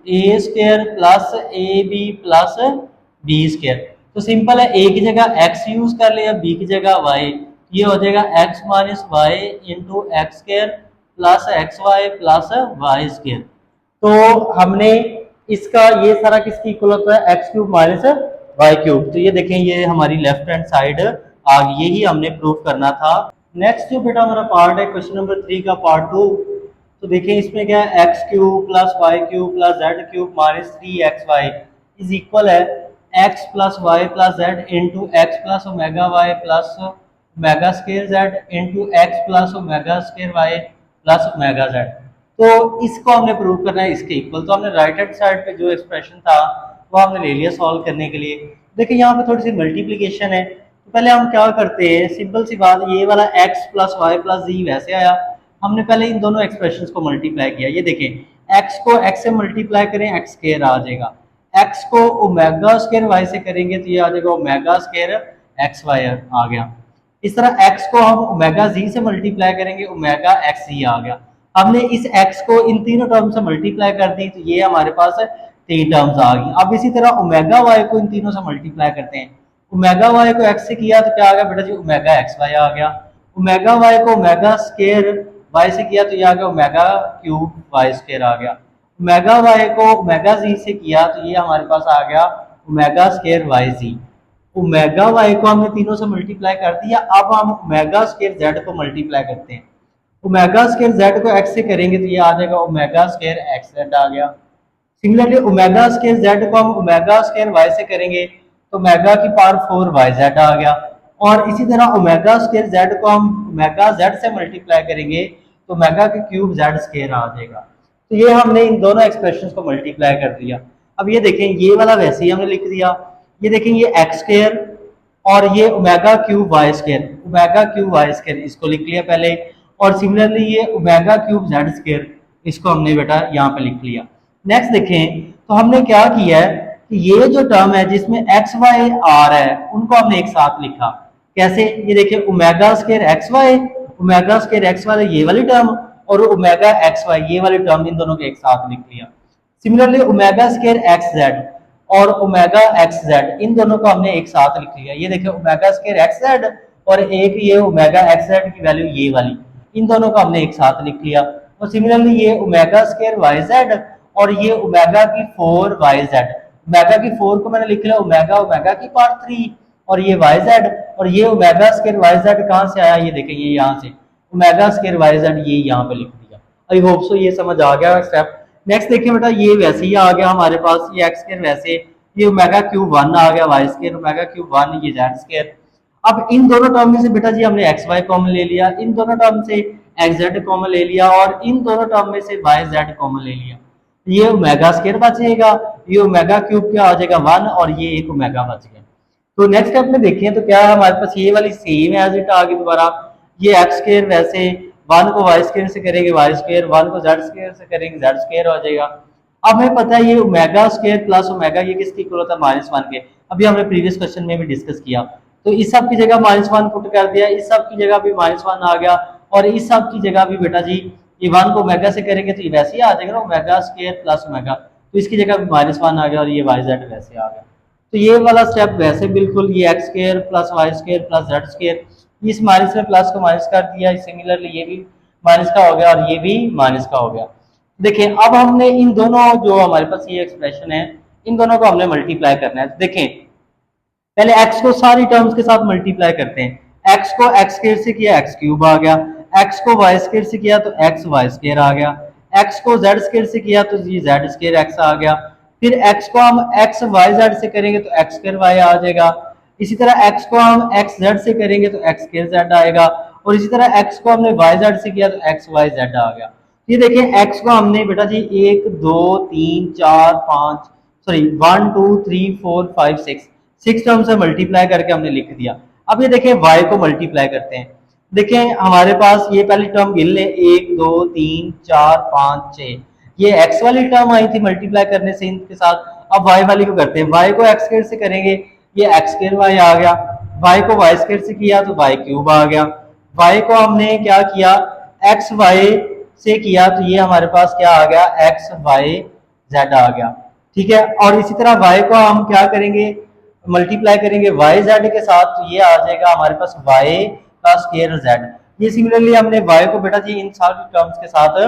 a square plus a b plus b square. तो सिंपल है, ए की जगह एक्स यूज कर लिया, बी की जगह वाई, ये हो जाएगा x minus y into x square plus x y plus y square. तो हमने इसका ये सारा किसकी इक्वल होता है, x cube minus y cube. तो ये देखें ये हमारी लेफ्ट हैंड साइड आ गई, यही हमने प्रूव करना था। नेक्स्ट जो बेटा हमारा पार्ट है क्वेश्चन नंबर 3 का पार्ट 2, तो देखिए इसमें क्या है, x cube plus y cube plus z cube minus 3 x y is equal है x plus y plus z into x plus omega y plus omega square z into x plus omega square y plus omega z. तो इसको हमने प्रूव करना है इसके इक्वल, तो हमने राइट हैंड साइड पे जो एक्सप्रेशन था वो हमने ले लिया सॉल्व करने के लिए। देखिए यहाँ पे थोड़ी सी मल्टीप्लिकेशन है, तो पहले हम क्या करते हैं, सिंपल सी बात, ये वाला x प्लस वाई प्लस जी वैसे आया, हमने पहले इन दोनों एक्सप्रेशंस को मल्टीप्लाई किया। ये देखें x को x से मल्टीप्लाई करें x स्क्वायर आ जाएगा, x को ओमेगा स्क्वायर y से करेंगे तो ये आ जाएगा ओमेगा स्क्वायर एक्स वाई आ गया। इस तरह x को हम ओमेगा z से मल्टीप्लाई करेंगे ओमेगा एक्स जी आ गया। हमने इस x को इन तीनों टर्म से मल्टीप्लाई कर दी तो ये हमारे पास 3 टर्म्स आ गई। अब इसी तरह ओमेगा y को इन तीनों से मल्टीप्लाई करते हैं, ओमेगा वाई को x से किया तो क्या आ गया बेटा जी ओमेगा एक्स वाई आ गया, ओमेगा वाई को ओमेगा स्क्वायर वाई से किया तो ये आ गया ओमेगा क्यूब वाई स्क्वायर आ गया, ओमेगा वाई को ओमेगा जी से किया तो ये हमारे पास आ गया ओमेगा स्क्वायर वाई जी। ओमेगा वाई को हमने तीनों से मल्टीप्लाई कर दिया, अब हम ओमेगा स्क्वायर जेड को मल्टीप्लाई करते हैं। ओमेगा स्क्वायर जेड को एक्स से करेंगे तो ये आ जाएगा ओमेगा स्क्वायर एक्स जेड आ गया। सिमिलरली ओमेगा स्क्वायर जेड को हम ओमेगा स्क्वायर वाई से करेंगे तो ओमेगा की पावर 4 वाई जेड आ गया। और इसी तरह ओमेगा स्क्वायर जेड को हम ओमेगा जेड से मल्टीप्लाई करेंगे तो ओमेगा के क्यूब जेड स्क्वायर आ जाएगा। तो ये हमने इन दोनों एक्सप्रेशंस को मल्टीप्लाई कर दिया। अब ये देखें, ये वाला वैसे ही हमने लिख दिया। ये देखें, ये एक्स स्क्वायर और ये omega cube y square, omega cube y square इसको लिख लिया पहले, और सिमिलरली ये ओमेगा क्यूब जेड स्क्वायर इसको हमने बेटा यहाँ पे लिख लिया। नेक्स्ट देखें, तो हमने क्या किया है कि ये जो टर्म है जिसमें एक्स वाई आ रहा है उनको हमने एक साथ लिखा। कैसे? ये देखिए, omega square x y, omega square x y ये वाली टर्म, और ओमेगा एक्स वाई ये वाली टर्म, इन दोनों को एक साथ लिख लिया। Similarly omega square x Z और ओमेगा एक्स जेड इन दोनों को हमने एक साथ लिख लिया। ये देखिए, ओमेगा स्क्वायर एक्स जेड और एक ये ओमेगा एक्स जेड की वैल्यू ये वाली, इन दोनों को हमने एक साथ लिख लिया। और सिमिलरली ये ओमेगा स्क्वायर वाई जेड और ये ओमेगा की 4 वाई जेड, ओमेगा की 4 को मैंने लिख लिया ओमेगा ओमेगा की पावर 3, और ये वाई जेड, और ये ओमेगा स्क्वायर वाई जेड कहाँ से आया, ये देखें, ये यहाँ से ओमेगा स्क्वायर वाई जेड ये यहाँ पे लिख दिया। आई होप सो ये समझ आ गया स्टेप। नेक्स्ट देखिए बेटा, ये वैसे ही आ गया हमारे पास, ये एक्स स्क्वायर वैसे, ये ओमेगा क्यूब 1 आ गया, वाई स्क्वायर ओमेगा क्यूब 1, ये जेड स्क्वायर। अब इन दोनों टर्म में से बेटा जी हमने एक्स वाई कॉमन ले लिया, इन दोनों टर्म से एक्स जेड कॉमन ले लिया, और इन दोनों टर्म में से वाई जेड कॉमन ले लिया। ये ओमेगा स्क्वायर बचेगा, ये ओमेगा क्यूब क्या आ जाएगा 1, और ये एक ओमेगा बच गया। तो नेक्स्ट स्टेप में देखें तो क्या है हमारे पास, ये वाली सेम एज इट आ गई दोबारा। ये एक्स स्क्वायर वैसे 1 को वाई स्क्वायर से करेंगे वाई स्क्वायर, 1 को जेड स्क्वायर से करेंगे जेड स्क्वायर हो जाएगा। अब हमें पता है ये ओमेगा स्क्वायर प्लस ओमेगा ये किसके इक्वल होता है, -1 के। अभी हमने प्रीवियस क्वेश्चन में भी डिस्कस किया। तो इस सब की जगह -1 पुट कर दिया, इस सब की जगह भी -1 आ गया, और इस सब की जगह भी बेटा जी ये 1 को ओमेगा से करेंगे तो ये वैसे ही आ जाएगा ना, ओमेगा स्क्वायर प्लस ओमेगा, तो इसकी जगह भी -1 आ गया, और ये वाई जेड वैसे आ गया। तो ये वाला स्टेप वैसे बिल्कुल, ये x square plus y square plus z square, इस माइनस में प्लस को माइनस कर दिया, सिमिलरली ये भी माइनस का हो गया और ये भी माइनस का हो गया। देखिए, अब हमने इन दोनों जो हमारे पास ये एक्सप्रेशन है इन दोनों को हमने मल्टीप्लाई करना है। देखें, पहले x को सारी टर्म्स के साथ मल्टीप्लाई करते हैं। x को x स्क्वायर से किया x क्यूब आ गया, x को y स्क्वायर से किया तो x y स्क्वायर आ गया, x को z स्क्वायर से किया तो ये z स्क्वायर x आ गया। फिर x को हम x y z से करेंगे तो x स्क्वायर y आ जाएगा। इसी तरह x को हम x z से करेंगे तो x स्क्वायर z आएगा, और इसी तरह x को हमने y z से किया तो x y z आ गया। ये देखें, x को हमने बेटा जी 1 2 3 4 5 सॉरी 1 2 3 4 5 6 टर्म से मल्टीप्लाई करके हमने लिख दिया। अब ये देखें, y को मल्टीप्लाई करते हैं। देखें, हमारे पास ये पहली टर्म गिन ले, 1 2 3 4 5 6, ये x वाली टर्म आई थी मल्टीप्लाई करने से इनके साथ। अब y वाली को करते हैं, y को x स्क्वायर से करेंगे, ये x स्क्वायर y आ गया, y को y स्क्वायर से किया तो y क्यूब आ गया, y को हमने क्या किया x y से किया तो ये हमारे पास क्या आ गया x y z आ गया। ठीक है, और इसी तरह y को हम क्या करेंगे, मल्टीप्लाई करेंगे y z के साथ तो ये आ जाएगा हमारे पास y का स्क्वायर z। ये सिमिलरली हमने y को बेटा जी इन सारी टर्म्स के साथ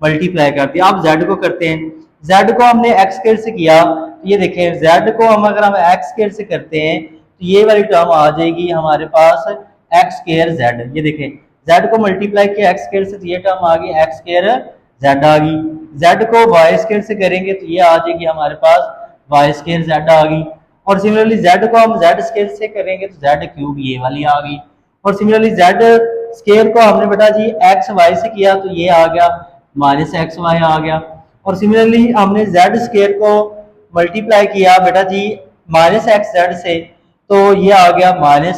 मल्टीप्लाई कर दिया। अब z को करते हैं, z को हमने x स्क्वायर से किया तो ये देखें, z को हम अगर हम x स्क्वायर से करते हैं तो ये वाली टर्म आ जाएगी हमारे पास x स्क्वायर z। ये देखें, z को मल्टीप्लाई किया x स्क्वायर से तो ये टर्म आ गई x स्क्वायर z आ गई। z को y स्क्वायर से करेंगे तो ये आ जाएगी हमारे पास y स्क्वायर z आ गई, और सिमिलरली z को हम z स्क्वायर से करेंगे तो z क्यूब ये वाली आ गई, और सिमिलरली z स्क्वायर को हमने बेटा जी x y से किया तो ये आ गया -xy आ गया, और सिमिलरली हमने z स्क्वायर को मल्टीप्लाई किया बेटा जी -xz से तो ये आ गया -z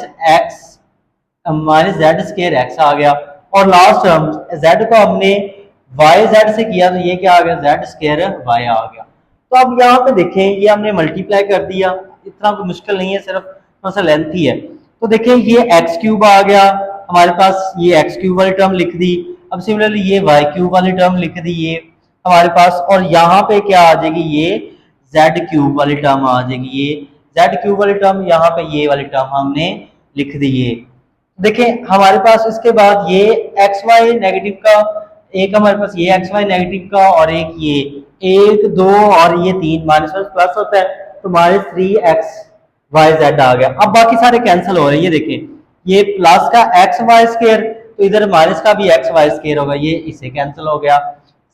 स्क्वायर x आ गया, और लास्ट टर्म z को हमने yz से किया तो ये क्या आ गया z स्क्वायर y आ गया। तो अब यहाँ पे देखें, ये हमने मल्टीप्लाई कर दिया, इतना कोई मुश्किल नहीं है, सिर्फ थोड़ा सा लेंथ ही है। तो देखें, ये एक्स क्यूब आ गया हमारे पास, ये एक्स क्यूब वाली टर्म लिख दी। अब सिमिलरली ये वाई क्यूब वाली टर्म लिख दी ये हमारे पास, और यहाँ पे क्या आ जाएगी, ये जेड क्यूब वाली टर्म आ जाएगी। ये जेड क्यूब वाली टर्म यहाँ पे ये वाली टर्म हमने लिख दी है। देखें, हमारे पास इसके बाद ये एक्स वाई नेगेटिव का, एक हमारे पास ये एक्स वाई नेगेटिव का, और एक ये 1 2 और ये 3 माइनस प्लस होता है तो -3x वाई जेड आ गया। अब बाकी सारे कैंसिल हो रहे हैं, ये देखें, ये प्लस का एक्स वाई स्केयर, तो इधर माइनस का भी एक्स वाई स्केयर होगा, ये इससे कैंसिल हो गया।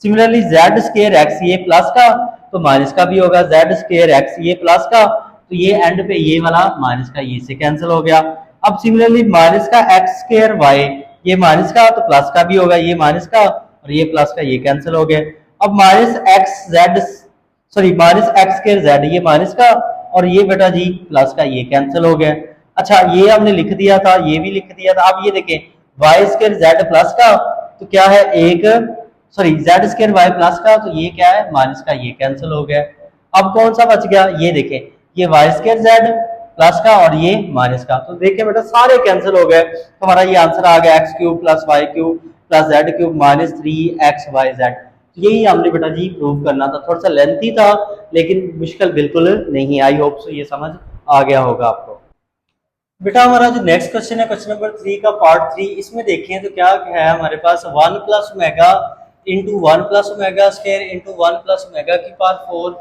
सिमिलरली जेड स्केयर एक्स ये प्लस का, तो माइनस का भी होगा, जेड स्केयर एक्स ये प्लस का, तो ये एंड पे ये वाला माइनस का ये से कैंसिल हो गया। अब सिमिलरली माइनस का एक्स स्केयर वाई, ये माइनस का तो प्लस का भी होगा, ये माइनस का और ये प्लस का, ये कैंसिल हो गया। अब minus x Z, sorry minus x square Z, ये माइनस का और ये बेटा जी प्लस का, ये कैंसिल हो गया। अच्छा ये हमने लिख दिया था, ये भी लिख दिया था। अब ये देखें वाई स्केयर जेड प्लस का, तो क्या है एक, sorry z square y plus का, तो ये क्या है माइनस का, ये कैंसिल हो गया। अब कौन सा बच गया, ये देखें, ये वाई स्केयर जेड प्लस का और ये माइनस का, तो देखें बेटा सारे कैंसिल हो गए। तो हमारा ये आंसर आ गया x cube plus y cube plus z cube minus 3xyz। तो यही हमने बेटा जी प्रूव करना था, थोड़ा सा लेंथी था लेकिन मुश्किल बिल्कुल नहीं। आई होप सो ये समझ आ गया होगा आपको। बेटा हमारा जो नेक्स्ट क्वेश्चन है, क्वेश्चन नंबर 3 का पार्ट 3, इसमें देखें तो क्या है हमारे पास 1 plus omega into 1 plus omega square into 1 plus omega की पावर 4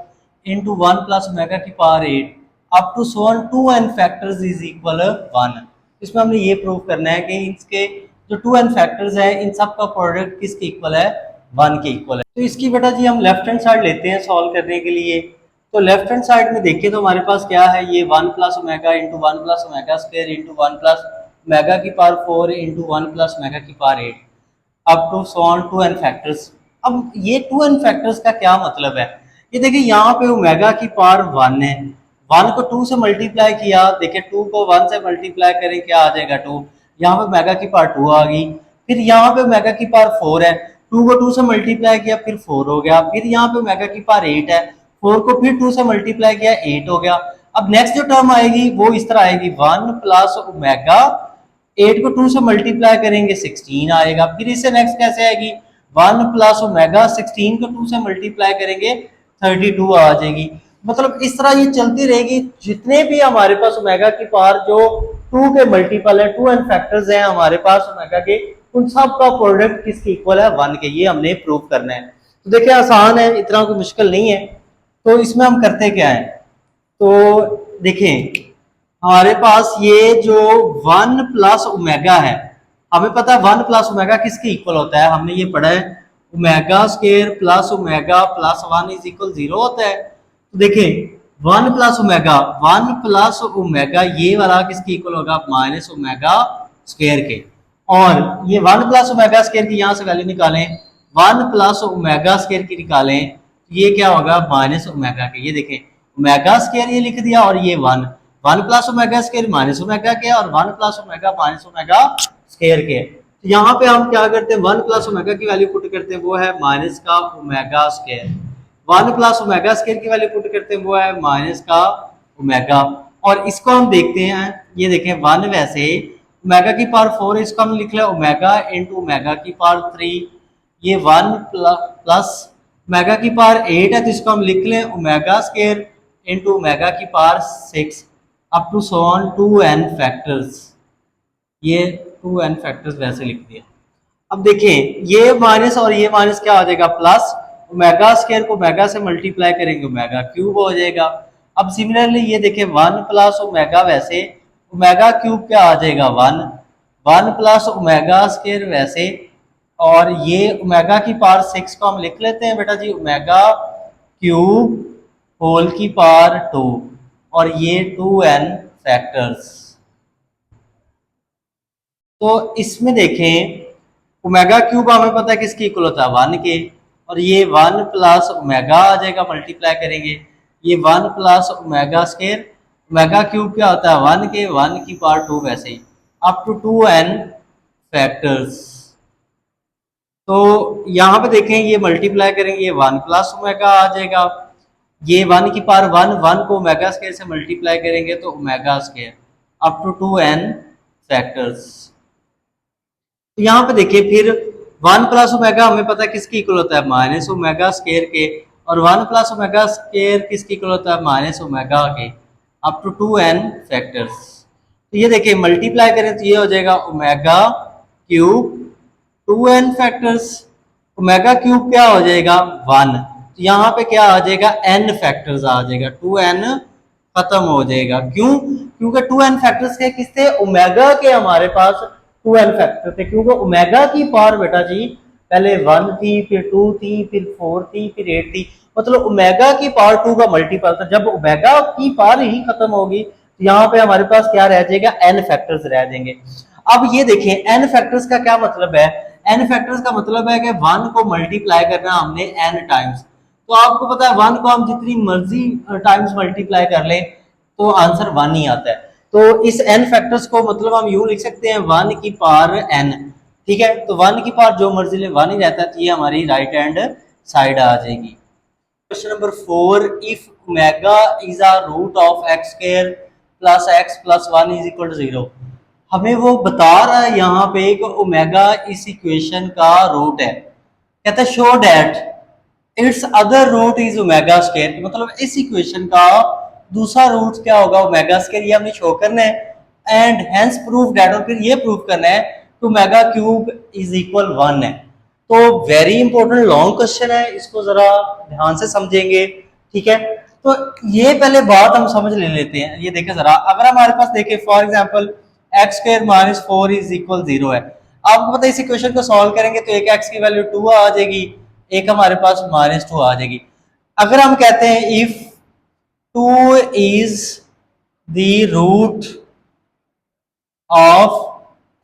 इंटू 1 प्लस ओमेगा की power 8 up to so on 2n factors is equal 1। इसमें हमने ये प्रूव करना है कि इसके जो 2n फैक्टर्स हैं इन सब का प्रोडक्ट किसके इक्वल है, 1 के इक्वल है। तो इसकी बेटा जी हम लेफ्ट हैंड साइड लेते हैं सॉल्व करने के लिए। तो लेफ्ट हैंड साइड में देखिए तो हमारे पास क्या है, ये 1 plus omega into 1 plus omega square into 1 plus omega की पावर 4 इंटू 1 प्लस ओमेगा की power 8 up to so on 2n factors. अब ये 2n फैक्टर्स का क्या मतलब है, ये देखिए यहाँ पे ओमेगा की पावर 1 है, 1 को 2 से मल्टीप्लाई किया, देखिए 2 को 1 से मल्टीप्लाई करें क्या आ जाएगा 2, यहाँ पे ओमेगा की पावर 2 आ गई। फिर यहाँ पे ओमेगा की पावर 4 है, 2 को 2 से मल्टीप्लाई किया फिर 4 हो गया। फिर यहाँ पे ओमेगा की पावर 8 है, 4 को फिर 2 से मल्टीप्लाई किया 8 हो गया। अब नेक्स्ट जो टर्म आएगी वो इस तरह आएगी 1 प्लस ओमेगा, 8 को 2 से मल्टीप्लाई करेंगे 16 आएगा। फिर इससे नेक्स्ट कैसे आएगी 1 प्लस ओमेगा, 16 को 2 से मल्टीप्लाई करेंगे 32 आ जाएगी। मतलब इस तरह ये चलती रहेगी, जितने भी हमारे पास ओमेगा की पावर जो 2 के मल्टीपल है, 2n फैक्टर्स हैं हमारे पास ओमेगा के, उन सब का प्रोडक्ट किसके इक्वल है, 1 के। ये हमने प्रूव करना है। तो देखिए आसान है, इतना कोई मुश्किल नहीं है। तो इसमें हम करते क्या है, तो देखें हमारे पास ये जो 1 प्लस ओमेगा है, हमें पता है 1 प्लस ओमेगा किसके इक्वल होता है, हमने ये पढ़ा है omega square plus omega plus 1 is equal 0 होता है। तो देखें 1 प्लस ओमेगा, 1 प्लस ओमेगा ये वाला किसके इक्वल होगा, माइनस ओमेगा स्क्वायर के। और ये 1 प्लस ओमेगा स्क्वायर की यहाँ से वैल्यू निकालें, 1 प्लस ओमेगा स्क्वायर की निकालें, ये क्या होगा माइनस ओमेगा के। ये देखें ओमेगा स्क्वायर ये लिख दिया और ये 1 plus omega square minus omega के और 1 plus omega minus omega square के। तो यहाँ पे हम क्या करते हैं 1 प्लस ओमेगा की वैल्यू पुट करते हैं, वो है माइनस का omega square. 1 plus omega square की वैल्यू पुट करते हैं, वो है माइनस का ओमेगा। और इसको हम देखते हैं, ये देखें 1 वैसे ओमेगा की पावर 4 इसको हम लिख लें ओमेगा इंटू ओमेगा की पावर 3, ये 1 प्लस ओमेगा की पावर 8 है तो इसको हम लिख लें ओमेगा स्क्वायर इंटू ओमेगा की power 6 up to so on 2n factors. ये 2n फैक्टर्स वैसे लिख दिया। अब देखें ये माइनस और ये माइनस क्या हो जाएगा प्लस, ओमेगा स्क्वायर को ओमेगा से मल्टीप्लाई करेंगे ओमेगा क्यूब हो जाएगा। अब सिमिलरली ये देखें 1 प्लस ओमेगा वैसे ओमेगा क्यूब क्या आ जाएगा 1 प्लस ओमेगा स्क्वायर वैसे, और ये ओमेगा की पावर 6 को हम लिख लेते हैं बेटा जी ओमेगा क्यूब होल की पावर 2 और ये 2n फैक्टर्स। तो इसमें देखें ओमेगा क्यूब हमें पता है किसकी इक्वल होता है 1 के, और ये 1 प्लस ओमेगा आ जाएगा मल्टीप्लाई करेंगे, ये 1 plus omega square, omega cube क्या होता है 1 के, 1 की पावर 2 वैसे ही अप टू 2n फैक्टर्स। तो यहाँ पे देखें ये मल्टीप्लाई करेंगे, ये 1 प्लस ओमेगा आ जाएगा, ये 1 की पावर 1 को ओमेगा स्क्वायर से मल्टीप्लाई करेंगे तो omega square up to 2n factors. तो यहाँ पे देखिए फिर 1 प्लस ओमेगा हमें पता है किसकी इक्वल होता है माइनस ओमेगा स्क्वायर के, और 1 प्लस ओमेगा स्क्वायर किसकी इक्वल होता है माइनस ओमेगा के अप टू 2n फैक्टर्स। तो ये देखिए मल्टीप्लाई करें तो ये हो जाएगा omega cube 2n factors, omega cube क्या हो जाएगा 1, तो यहाँ पे क्या आ जाएगा n फैक्टर्स आ जाएगा 2n खत्म हो जाएगा। क्यों? क्योंकि टू एन फैक्टर्स के किस थे, ओमेगा के हमारे पास टू एन फैक्टर थे, क्योंकि ओमेगा की पावर बेटा जी पहले 1 थी, फिर 2 थी, फिर 4 थी, फिर 8 थी, मतलब ओमेगा की पावर 2 का मल्टीपल था। जब ओमेगा की पावर ही खत्म होगी तो यहाँ पे हमारे पास क्या रह जाएगा, एन फैक्टर्स रह जाएंगे। अब ये देखें एन फैक्टर्स का क्या मतलब है, एन फैक्टर्स का मतलब है कि 1 को मल्टीप्लाई करना हमने एन टाइम्स। तो आपको पता है 1 को हम जितनी मर्जी टाइम्स मल्टीप्लाई कर लें तो आंसर 1 ही आता है। तो इस एन फैक्टर्स को मतलब हम यूं लिख सकते हैं 1 की पावर एन। ठीक है, तो 1 की पावर जो मर्जी ले 1 ही रहता है, तो ये हमारी राइट हैंड साइड आ जाएगी। Question number 4, if omega is a root of x square plus x plus 1 is equal to 0। हमें वो बता रहा है यहाँ पे कि ओमेगा इस इक्वेशन का रूट है। कहता है show that it's other root is omega square, मतलब इस इक्वेशन का दूसरा रूट क्या होगा, ओमेगा स्क्वायर, ये हमने शो करना है। एंड हेंस प्रूफ दैट, और फिर ये प्रूफ करना है कि ओमेगा क्यूब इज इक्वल 1 है। तो वेरी इंपॉर्टेंट लॉन्ग क्वेश्चन है, इसको जरा ध्यान से समझेंगे। ठीक है, तो ये पहले बात हम समझ ले लेते हैं। ये देखें जरा, अगर हमारे पास देखें for example x square minus 4 is equal 0 है। आपको पता है इस इक्वेशन को सॉल्व करेंगे तो एक एक्स की वैल्यू 2 आ जाएगी, एक हमारे पास -2 आ जाएगी। अगर हम कहते हैं if 2 is the root of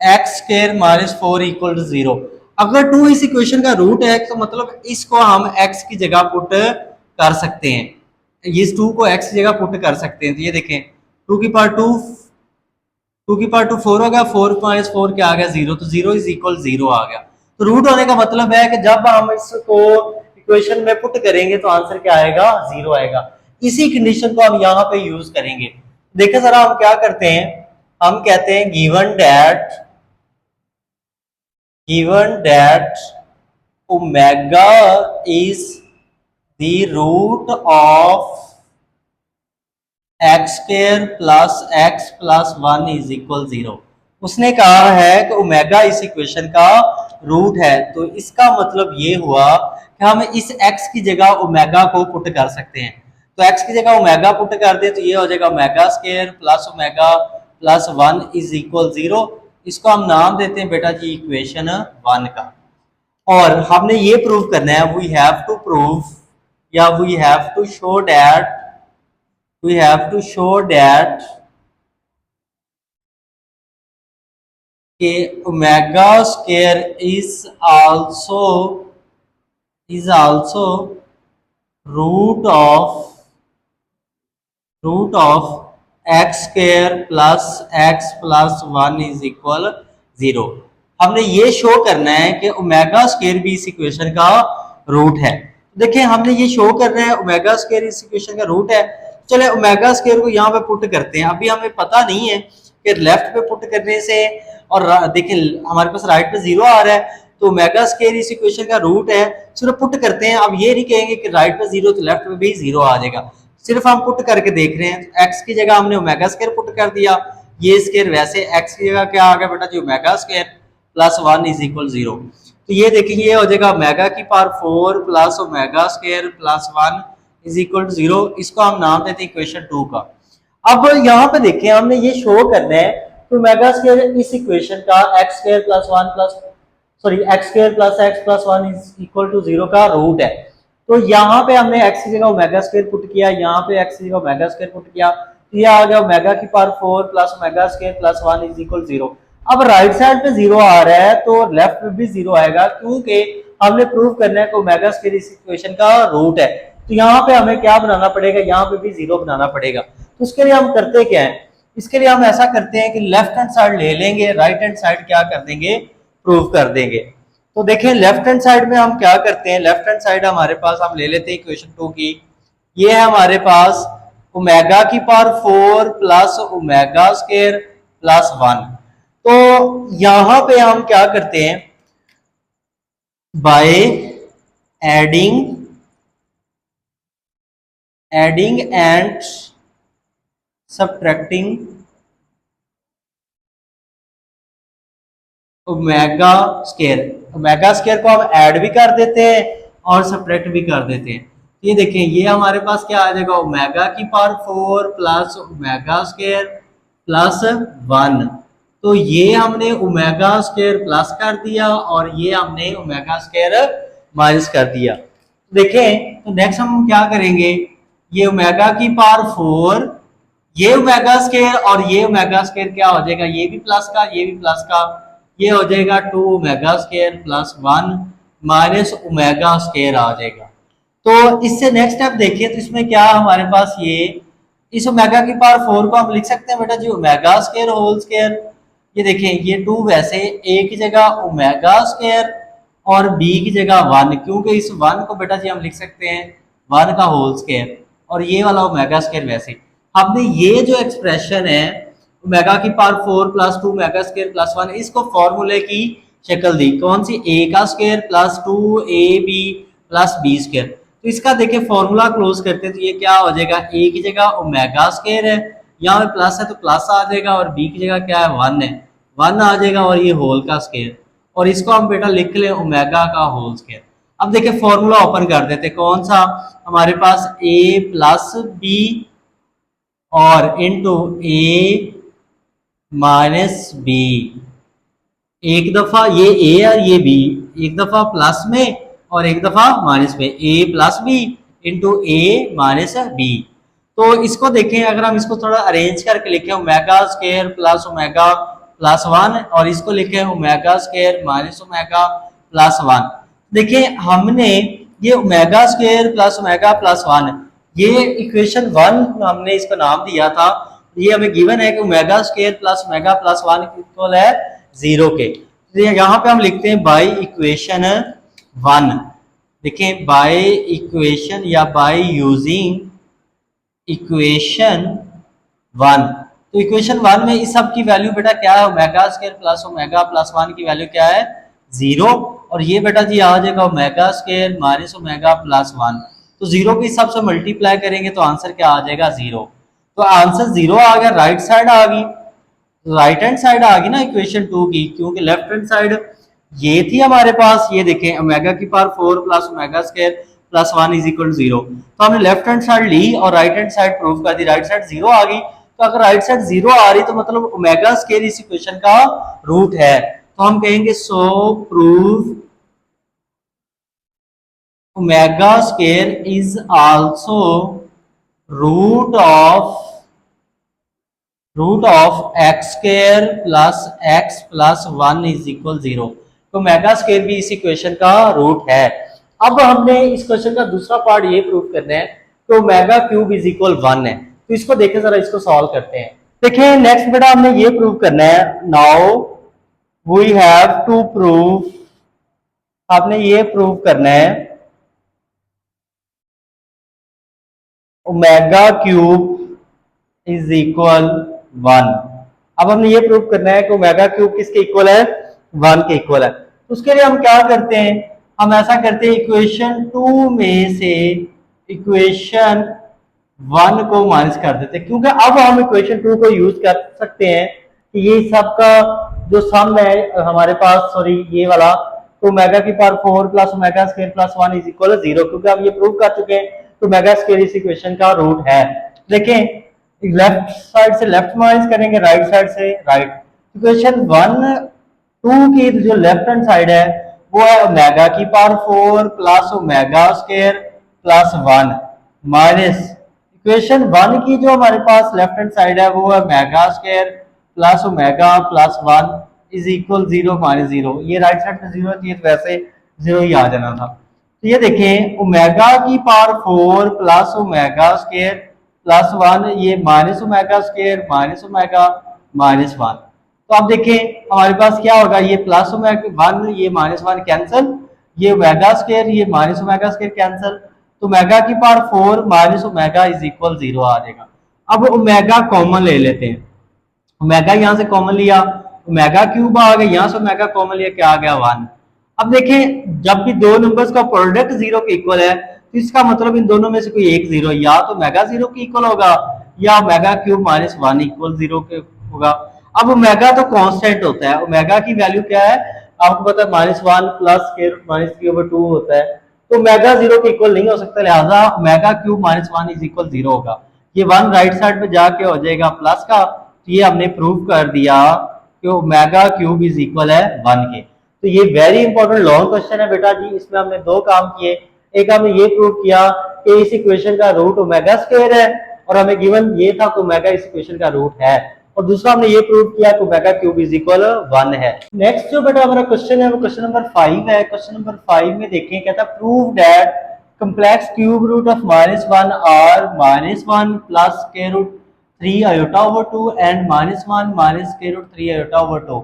x square minus 4 equal to 0, अगर 2 इस इक्वेशन का रूट है तो मतलब इसको हम x की जगह पुट कर सकते हैं, इस 2 को x की जगह पुट कर सकते हैं। तो ये देखें 2 की पावर 2, 2 की पावर 2 4 हो गया, 4 माइनस 4 क्या आ गया 0, तो 0 इज इक्वल 0 आ गया। तो रूट होने का मतलब है कि जब हम इसको इक्वेशन में पुट करेंगे तो आंसर क्या आएगा, 0 आएगा। इसी कंडीशन को हम यहाँ पे यूज करेंगे। देखिए जरा हम क्या करते हैं, हम कहते हैं given that omega is the root of x square plus x plus 1 is equal 0। उसने कहा है कि ओमेगा इस इक्वेशन का रूट है, तो इसका मतलब ये हुआ कि हम इस x की जगह ओमेगा को पुट कर सकते हैं। तो x की जगह ओमेगा पुट कर दे तो ये हो जाएगा omega square plus omega plus 1 is equal 0। इसको हम नाम देते हैं बेटा जी इक्वेशन 1 का। और हमने ये प्रूव करना है, वी हैव टू प्रूव या we have to show that, we have to show that कि omega square is also root of x square plus x plus 1 is equal 0। हमने ये शो करना है कि ओमेगा स्क्वायर भी इस इक्वेशन का रूट है। देखिए हमने ये शो करना है ओमेगा स्क्वायर इस इक्वेशन का रूट है। चले ओमेगा स्क्वायर को यहाँ पे पुट करते हैं। अभी हमें पता नहीं है कि लेफ्ट पे पुट करने से, और देखिए हमारे पास राइट पे 0 आ रहा है, तो ओमेगा स्क्वायर इस इक्वेशन का रूट है, सिर्फ पुट करते हैं। अब ये नहीं कहेंगे कि राइट पे 0 तो लेफ्ट पे भी 0 आ जाएगा, सिर्फ हम पुट करके देख रहे हैं। एक्स की जगह हमने ओमेगा स्क्वायर पुट कर दिया, ये स्क्वायर वैसे एक्स की जगह क्या आ गया बेटा जी omega square plus 1 is equal 0। तो ये देखिए ये हो जाएगा ओमेगा की power 4 plus omega square plus 1 is equal to 0। इसको हम नाम देते हैं इक्वेशन 2 का। अब यहाँ पे देखिए हमने ये शो करना है तो ओमेगा स्क्वायर इस इक्वेशन का x square plus 1 plus sorry x square plus x plus 1 is equal to 0 का रूट है। तो यहाँ पे हमने x की जगह ओमेगा स्क्वायर पुट किया, यहाँ पे x की जगह ओमेगा स्क्वायर पुट किया, तो ये आ गया ओमेगा की power 4 plus omega square plus 1 is equal 0। अब राइट साइड पे 0 आ रहा है तो लेफ्ट पे भी 0 आएगा, क्योंकि हमने प्रूव करना है कि ओमेगा स्क्वायर इस इक्वेशन का रूट है। तो यहाँ पे हमें क्या बनाना पड़ेगा, यहाँ पे भी 0 बनाना पड़ेगा। तो उसके लिए हम करते क्या है, इसके लिए हम ऐसा करते हैं कि लेफ्ट हैंड साइड ले लेंगे, राइट हैंड साइड क्या कर देंगे, प्रूव कर देंगे। तो देखें लेफ्ट हैंड साइड में हम क्या करते हैं, लेफ्ट हैंड साइड हमारे पास हम ले लेते हैं इक्वेशन 2 की। ये है हमारे पास ओमेगा की power 4 plus omega square plus 1। तो यहां पे हम क्या करते हैं, by adding and subtracting omega square, omega square को हम ऐड भी कर देते हैं और सब्ट्रैक्ट भी कर देते हैं। ये देखें, ये हमारे पास क्या आ जाएगा, ओमेगा की power 4 plus omega square plus 1। तो ये हमने ओमेगा स्क्वायर प्लस कर दिया और ये हमने ओमेगा स्क्वायर माइनस कर दिया। देखें तो नेक्स्ट हम क्या करेंगे, ये ओमेगा की पावर 4, ये ओमेगा स्क्वायर और ये ओमेगा स्क्वायर क्या हो जाएगा, ये भी प्लस का ये भी प्लस का, ये हो जाएगा 2 omega square plus 1 minus omega square आ जाएगा। तो इससे नेक्स्ट स्टेप देखिए, तो इसमें क्या हमारे पास ये इस ओमेगा की पावर 4 को हम लिख सकते हैं बेटा जी ओमेगा स्क्वायर होल स्क्वायर। ये देखें ये 2 वैसे ए की जगह ओमेगा स्क्वायर और बी की जगह 1, क्योंकि इस 1 को बेटा जी हम लिख सकते हैं 1 का होल स्क्वायर और ये वाला ओमेगा स्क्वायर। वैसे हमने ये जो एक्सप्रेशन है ओमेगा की power 4 plus 2 omega square plus 1, इसको फॉर्मूले की शक्ल दी, कौन सी, ए का square plus 2 a b plus b square. तो इसका देखिए फॉर्मूला क्लोज करते हैं तो ये क्या हो जाएगा, ए की जगह ओमेगा स्क्वायर है, यहाँ पे प्लस है तो प्लस आ जाएगा और बी की जगह क्या है 1 है, 1 आ जाएगा और ये होल का स्क्वायर और इसको हम बेटा लिख लें ओमेगा का होल स्क्वायर। अब देखिए फॉर्मूला ओपन कर देते, कौन सा, हमारे पास ए प्लस बी और इनटू ए माइनस बी, एक दफा ये ए और ये बी, एक दफा प्लस में और एक दफा माइनस में, ए प्लस बी इंटू ए माइनस बी। तो इसको देखें, अगर हम इसको थोड़ा अरेंज करके लिखें omega square plus omega plus 1 और इसको लिखें omega square minus omega plus 1। देखिए हमने ये omega square plus omega plus 1, ये इक्वेशन 1 हमने इसका नाम दिया था, ये हमें गिवन है कि omega square plus omega plus 1 equal है 0 के। तो यहाँ पे हम लिखते हैं बाय इक्वेशन 1। देखें बाय इक्वेशन या बाय यूजिंग इक्वेशन 1, तो इक्वेशन 1 में इस सब की वैल्यू बेटा क्या है, omega square plus omega plus 1 की वैल्यू क्या है 0 और ये बेटा जी आ जाएगा omega square minus omega plus 1। तो 0 के हिसाब से मल्टीप्लाई करेंगे तो आंसर क्या आ जाएगा 0। तो आंसर 0 आ गया, राइट साइड आ गई, राइट हैंड साइड आ गई ना इक्वेशन 2 की, क्योंकि लेफ्ट हैंड साइड ये थी हमारे पास, ये देखें ओमेगा की power 4 plus omega square plus 1 is equal to 0। तो हमने लेफ्ट हैंड साइड ली और राइट हैंड साइड प्रूव कर दी, राइट साइड 0 आ गई। तो अगर राइट साइड 0 आ रही तो मतलब ओमेगा स्क्वायर इस इक्वेशन का रूट है, तो हम कहेंगे so prove omega square is also root of x square plus x plus 1 is equal 0। तो ओमेगा स्क्वायर भी इस इक्वेशन का रूट है। अब हमने इस क्वेश्चन का दूसरा पार्ट ये प्रूव करना है तो ओमेगा क्यूब इज इक्वल 1 है। तो इसको देखें जरा, इसको सॉल्व करते हैं। देखिए नेक्स्ट बेटा हमने ये प्रूव करना है, now we have to prove, आपने ये प्रूव करना है ओमेगा क्यूब इज इक्वल 1। अब हमने ये प्रूव करना है कि ओमेगा क्यूब किसके इक्वल है, 1 के इक्वल है। तो उसके लिए हम क्या करते हैं, हम ऐसा करते हैं इक्वेशन 2 में से इक्वेशन 1 को माइनस कर देते हैं, क्योंकि अब हम इक्वेशन 2 को यूज कर सकते हैं कि ये सबका जो सम है हमारे पास, सॉरी ये वाला, तो ओमेगा की power 4 plus omega square plus 1 is equal 0, क्योंकि हम ये प्रूव कर चुके हैं तो ओमेगा स्क्वायर इस इक्वेशन का रूट है। देखें लेफ्ट साइड से लेफ्ट माइनस करेंगे, राइट साइड से राइट। इक्वेशन 2 की जो लेफ्ट हैंड साइड है वो है ओमेगा की power 4 plus omega square plus 1 minus equation 1 की जो हमारे पास लेफ्ट हैंड साइड है वो है omega square plus omega plus 1 is equal 0 minus 0। ये राइट साइड पे 0 थी तो वैसे 0 ही आ जाना था। तो ये देखें ओमेगा की power 4 plus omega square plus 1, ये minus omega square minus omega minus 1। तो अब देखें हमारे पास क्या होगा, ये प्लस ओमेगा 1 ये माइनस 1 कैंसिल, ये ओमेगा स्क्वायर ये माइनस ओमेगा स्क्वायर कैंसिल, तो ओमेगा की power 4 minus omega is equal 0 आ जाएगा। अब ओमेगा कॉमन ले लेते हैं, ओमेगा यहां से कॉमन लिया, ओमेगा क्यूब आ गया, यहां से ओमेगा कॉमन लिया, क्या आ गया 1। अब देखें जब भी दो नंबर्स का प्रोडक्ट 0 के इक्वल है तो इसका मतलब इन दोनों में से कोई एक 0 या तो ओमेगा 0 के इक्वल होगा या ओमेगा क्यूब माइनस 1 इक्वल 0 के होगा। अब ओमेगा तो कांस्टेंट होता है, ओमेगा की वैल्यू क्या है आपको पता है -1 प्लस स्क्वायर रूट -3/2 होता है। तो ओमेगा 0 के इक्वल नहीं हो सकता, लिहाजा omega cube minus 1 is equal 0 होगा। ये 1 राइट साइड पे जाके हो जाएगा प्लस का, तो ये हमने प्रूव कर दिया कि ओमेगा क्यूब इज इक्वल है 1 के। तो ये वेरी इंपॉर्टेंट लॉन्ग क्वेश्चन है बेटा जी। इसमें हमने दो काम किए, एक हमने ये प्रूव किया कि इस इक्वेशन का रूट ओमेगा स्क्वायर है और हमें गिवन ये था कि ओमेगा इस इक्वेशन का रूट है, और दूसरा हमने ये प्रूव किया कि ओमेगा क्यूब इज इक्वल 1 है। नेक्स्ट जो बेटा हमारा क्वेश्चन है वो क्वेश्चन नंबर 5 है। क्वेश्चन नंबर 5 में देखें, कहता है prove that complex cube root of -1 are -1 plus square root 3 iota over 2 and -1 minus square root 3 iota over 2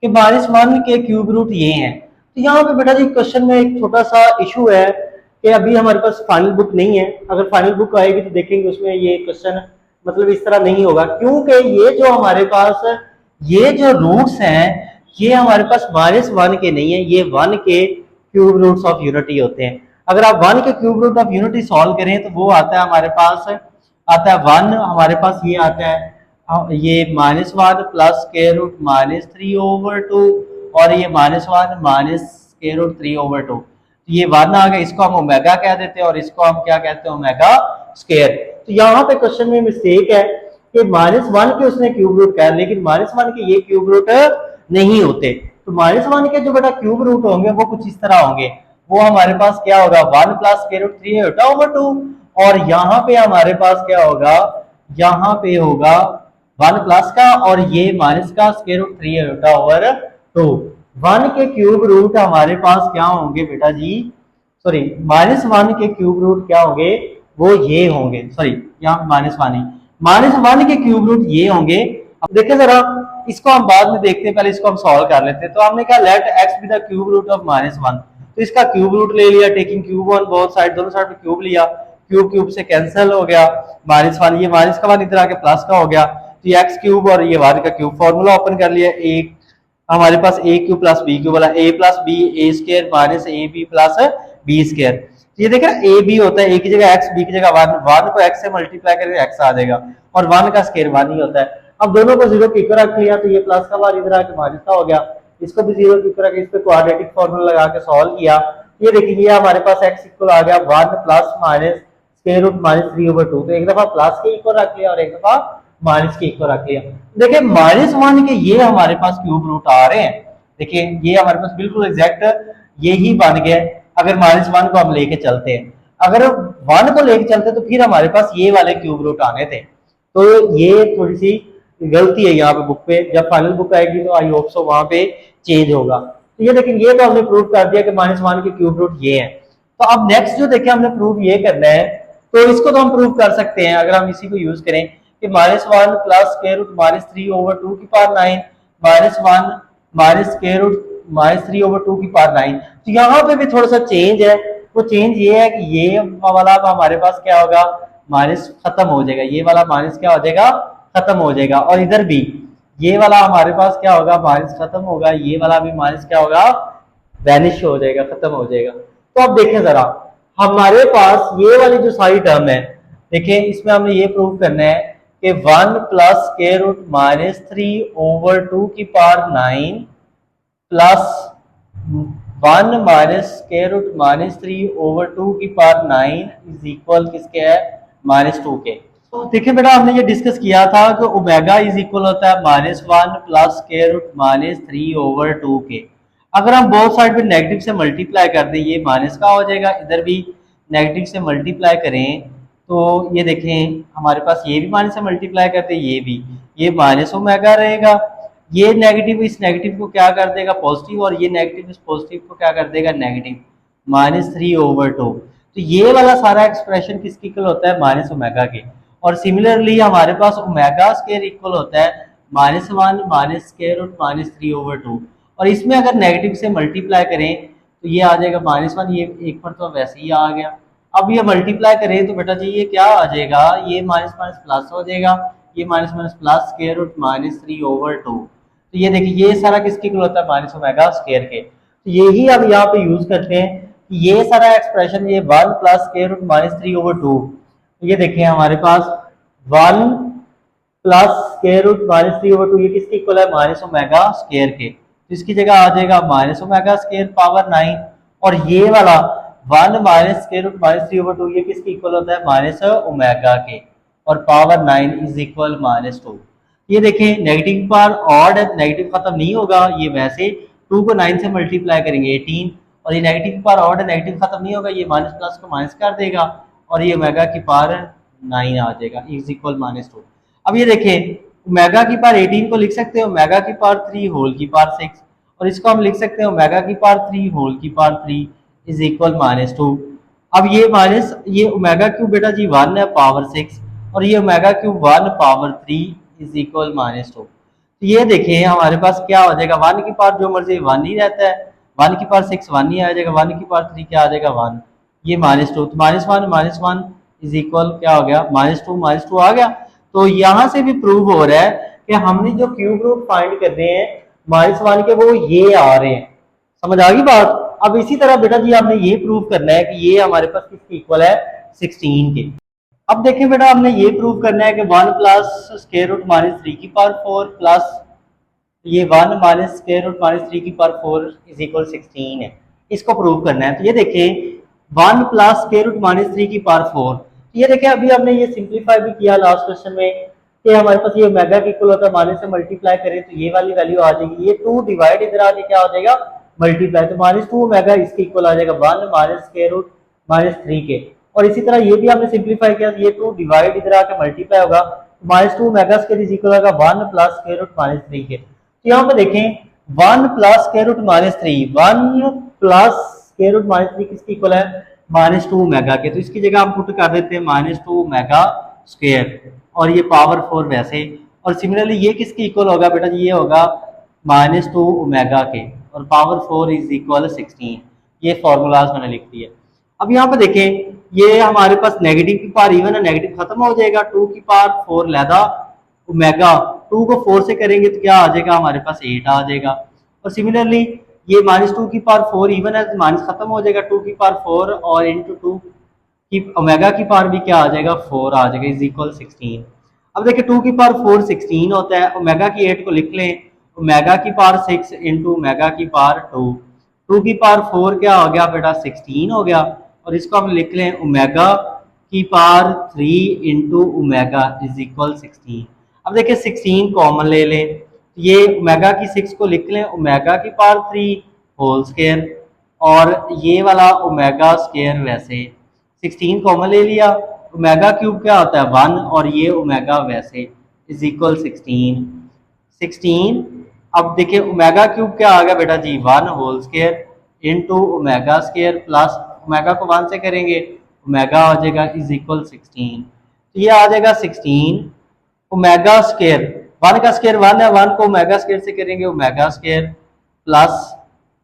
कि -1 के क्यूब रूट ये हैं। तो यहाँ पे बेटा जी क्वेश्चन में एक छोटा सा इशू है कि अभी हमारे पास फाइनल बुक नहीं है। अगर फाइनल बुक आएगी तो देखेंगे उसमें ये क्वेश्चन मतलब इस तरह नहीं होगा, क्योंकि ये जो हमारे पास ये जो रूट्स हैं ये हमारे पास -1 के नहीं है, ये 1 के क्यूब रूट्स ऑफ यूनिटी होते हैं। अगर आप 1 के cube root of unity solve करें तो वो आता है हमारे पास, आता है 1 हमारे पास ये आता है ये -1 प्लस स्क्वायर रूट -3 ओवर 2 और ये -1 माइनस स्क्वायर रूट 3 ओवर 2। ये 1 आ गया, इसको हम ओमेगा कह देते हैं और इसको हम क्या कहते हैं, ओमेगा स्क्वायर। तो यहाँ पे क्वेश्चन में मिस्टेक है कि -1 के उसने क्यूब रूट कहा, लेकिन -1 के ये क्यूब रूट नहीं होते। तो -1 के जो बेटा क्यूब रूट होंगे वो कुछ इस तरह होंगे, वो हमारे पास क्या होगा 1 plus square root 3 iota over 2, और यहाँ पे हमारे पास क्या होगा, यहाँ पे होगा 1 प्लस का और ये माइनस का स्क्वायर रूट 3 आयोटा ओवर 2। 1 के क्यूब रूट हमारे पास क्या होंगे बेटा जी, सॉरी -1 के क्यूब रूट क्या होंगे, वो ये होंगे, सॉरी यहाँ -1 ही, -1 के क्यूब रूट ये होंगे। अब देखिए जरा, इसको हम बाद में देखते हैं, पहले इसको हम सॉल्व कर लेते हैं। तो हमने कहा let x be the cube root of -1, तो इसका क्यूब रूट ले लिया, taking cube on both side, दोनों साइड पे क्यूब लिया, क्यूब क्यूब से कैंसिल हो गया, -1 ये माइनस का 1 इधर आके प्लस का हो गया, तो ये x क्यूब और ये 1 का क्यूब, फॉर्मूला ओपन कर लिया, एक हमारे पास a cube plus b cube वाला, a plus b a square minus a b plus b square. ये देखिए a b होता है, a की जगह x, b की जगह 1, 1 को x से मल्टीप्लाई करके x आ जाएगा और 1 का स्क्वायर 1 ही होता है। अब दोनों को 0 के इक्वल रख लिया, तो ये प्लस का 1 इधर आके माइनस का हो गया, इसको भी 0 के इक्वल रख, इस पे क्वाड्रेटिक फार्मूला लगा के सॉल्व किया। ये देखिए ये हमारे पास x इक्वल आ गया 1 plus minus square root -3 over 2, तो एक दफा प्लस के इक्वल रख लिया और एक दफा माइनस के इक्वल रख लिया। देखिए -1 के ये हमारे पास क्यूब रूट आ रहे हैं, देखिए ये हमारे पास बिल्कुल एग्जैक्ट ये ही बन गया अगर -1 को हम लेके चलते हैं। अगर 1 को लेके चलते तो फिर हमारे पास ये वाले क्यूब रूट आने थे, तो ये थोड़ी सी गलती है यहाँ पे बुक पे, जब फाइनल बुक आएगी तो आई होप सो वहां पे चेंज होगा। तो ये देखिए ये तो हमने प्रूव कर दिया कि -1 के क्यूब रूट ये हैं। तो अब नेक्स्ट जो देखिए हमने प्रूव ये करना है, तो इसको तो हम प्रूव कर सकते हैं अगर हम इसी को यूज करें कि -1 प्लस स्क्वायर रूट -3 ओवर 2 की power 9 -1 minus square root -3 over 2 की पावर 9। तो यहाँ पे भी थोड़ा सा चेंज है, वो चेंज ये है कि ये वाला हमारे पास क्या होगा, माइनस खत्म हो जाएगा, ये वाला माइनस क्या हो जाएगा, खत्म हो जाएगा, और इधर भी ये वाला हमारे पास क्या होगा, माइनस खत्म होगा, ये वाला भी माइनस क्या होगा, वैनिश हो जाएगा, खत्म हो जाएगा। तो अब देखें जरा, हमारे पास ये वाली जो सारी टर्म है, देखिए इसमें हमने ये प्रूव करना है कि 1 प्लस स्क्वायर रूट -3 ओवर 2 की power 9 plus 1 minus square root -3 over 2 की पावर 9 इज इक्वल किसके है, -2 के। तो देखिए बेटा हमने ये डिस्कस किया था कि ओमेगा इज इक्वल होता है -1 प्लस स्क्वायर रूट -3 ओवर 2 के। अगर हम बोथ साइड पे नेगेटिव से मल्टीप्लाई कर दें, ये माइनस का हो जाएगा, इधर भी नेगेटिव से मल्टीप्लाई करें तो ये देखें हमारे पास ये भी माइनस से मल्टीप्लाई करते हैं, ये भी, ये माइनस ओमेगा रहेगा, ये नेगेटिव इस नेगेटिव को क्या कर देगा पॉजिटिव, और ये नेगेटिव इस पॉजिटिव को क्या कर देगा नेगेटिव, -3 ओवर 2। तो ये वाला सारा एक्सप्रेशन किसके इक्वल होता है, माइनस ओमेगा के। और सिमिलरली हमारे पास ओमेगा स्क्वायर इक्वल होता है -1 माइनस स्क्वायर रूट -3 ओवर 2, और इसमें अगर नेगेटिव से मल्टीप्लाई करें तो ये आ जाएगा -1, ये एक पर तो वैसे ही आ गया। अब ये मल्टीप्लाई करें तो बेटा जी ये क्या आ जाएगा, ये माइनस माइनस प्लस हो जाएगा, ये minus minus plus square root -3 over 2। तो ये देखिए ये सारा किसके इक्वल होता है, माइनस ओमेगा स्क्वायर के। तो यही हम यहाँ पे यूज करते हैं कि ये सारा एक्सप्रेशन, ये 1 प्लस स्क्वायर रूट -3 ओवर 2, तो ये देखिए हमारे पास 1 प्लस स्क्वायर रूट -3 ओवर 2 ये किसके इक्वल है, माइनस ओमेगा स्क्वायर के। तो इसकी जगह आ जाएगा माइनस ओमेगा स्क्वायर पावर 9, और ये वाला one minus square root minus 3/2 ये किसके इक्वल होता है, माइनस ओमेगा के, और पावर 9 इज इक्वल -2। ये देखें नेगेटिव पावर ऑड है, नेगेटिव खत्म नहीं होगा, ये वैसे 2 को 9 से मल्टीप्लाई करेंगे 18, और ये नेगेटिव पावर ऑड है, नेगेटिव खत्म नहीं होगा, ये माइनस प्लस को माइनस कर देगा, और ये ओमेगा की पावर 9 आ जाएगा इज इक्वल -2। अब ये देखें ओमेगा की पावर 18 को लिख सकते हैं ओमेगा की पावर 3 होल की पावर 6, और इसको हम लिख सकते हैं ओमेगा की पावर 3 होल की पावर 3 इज इक्वल -2। अब ये माइनस ये ओमेगा क्यूब बेटा जी 1 है पावर 6, और ये omega cube 1 power 3 is equal -2। तो ये देखें हमारे पास क्या हो जाएगा, 1 की पावर जो मर्जी 1 ही रहता है, 1 की पावर 6 1 ही आ जाएगा, 1 की पावर 3 क्या आ जाएगा 1, ये -2, तो -1 इज इक्वल क्या हो गया -2 आ गया। तो यहाँ से भी प्रूव हो रहा है कि हमने जो क्यूब रूट फाइंड कर रहे हैं -1 के वो ये आ रहे हैं। समझ आ गई बात। अब इसी तरह बेटा जी हमने ये प्रूव करना है कि ये हमारे पास किसके इक्वल है, 16 के। अब देखें बेटा हमने ये प्रूव करना है कि 1 प्लस स्क्वायर रूट -3 की पावर 4 प्लस ये 1 माइनस स्क्वायर रूट -3 की पावर 4 इज इक्वल 16 है, इसको प्रूव करना है। तो ये देखें 1 प्लस स्क्वायर रूट -3 की पावर 4, ये देखें अभी हमने ये सिंप्लीफाई भी किया लास्ट क्वेश्चन में कि हमारे पास ये ओमेगा के इक्वल होता है, माइनस से मल्टीप्लाई करें तो ये वाली वैल्यू आ जाएगी, ये 2 डिवाइड इधर आके क्या हो जाएगा मल्टीप्लाई, तो -2 ओमेगा इसके इक्वल आ जाएगा 1 माइनस स्क्वायर रूट -3 के। और इसी तरह ये भी हमने सिंप्लीफाई किया, ये 2 डिवाइड इधर आके मल्टीप्लाई होगा, -2 ओमेगा स्क्वायर इज इक्वल होगा 1 प्लस स्क्वायर रूट -3 के। तो यहाँ पे देखें 1 plus square root -3, 1 plus square root -3 किसके इक्वल है, -2 ओमेगा के, तो इसकी जगह हम पुट कर देते हैं -2 ओमेगा स्क्वायर, और ये पावर 4 वैसे, और सिमिलरली ये किसके इक्वल होगा बेटा जी, ये होगा -2 ओमेगा के, और पावर 4 इज इक्वल 16। ये फॉर्मूलाज मैंने लिख दिए। अब यहाँ पे देखें ये हमारे पास नेगेटिव की पावर इवन है, नेगेटिव खत्म हो जाएगा, 2 की पावर 4 लैदा ओमेगा, 2 को 4 से करेंगे तो क्या आ जाएगा हमारे पास 8 आ जाएगा, और सिमिलरली ये -2 की पावर 4 इवन है तो माइनस खत्म हो जाएगा, 2 की पावर 4 और इंटू 2 की ओमेगा की पावर भी क्या आ जाएगा 4 आ जाएगा इज इक्वल 16। अब देखिए 2 की पावर 4 16 होता है, ओमेगा की 8 को लिख लें, ओमेगा की पावर 6 इंटू ओमेगा की पावर 2, 2 की पावर 4 क्या हो गया बेटा 16 हो गया, और इसको हम लिख लें ओमेगा की power 3 into omega is equal 16। अब देखिए 16 कॉमन ले लें, ये ओमेगा की 6 को लिख लें ओमेगा की पावर 3 होल स्क्वायर, और ये वाला ओमेगा स्क्वायर वैसे 16 कॉमन ले लिया, ओमेगा क्यूब क्या होता है 1, और ये ओमेगा वैसे इज इक्वल 16। अब देखिए ओमेगा क्यूब क्या आ गया बेटा जी 1 whole square into omega square plus omega को 1 से करेंगे ओमेगा आ जाएगा इज इक्वल 16। तो ये आ जाएगा 16 ओमेगा स्क्वायर, 1 का स्क्वायर 1 है, 1 को ओमेगा स्क्वायर से करेंगे omega square plus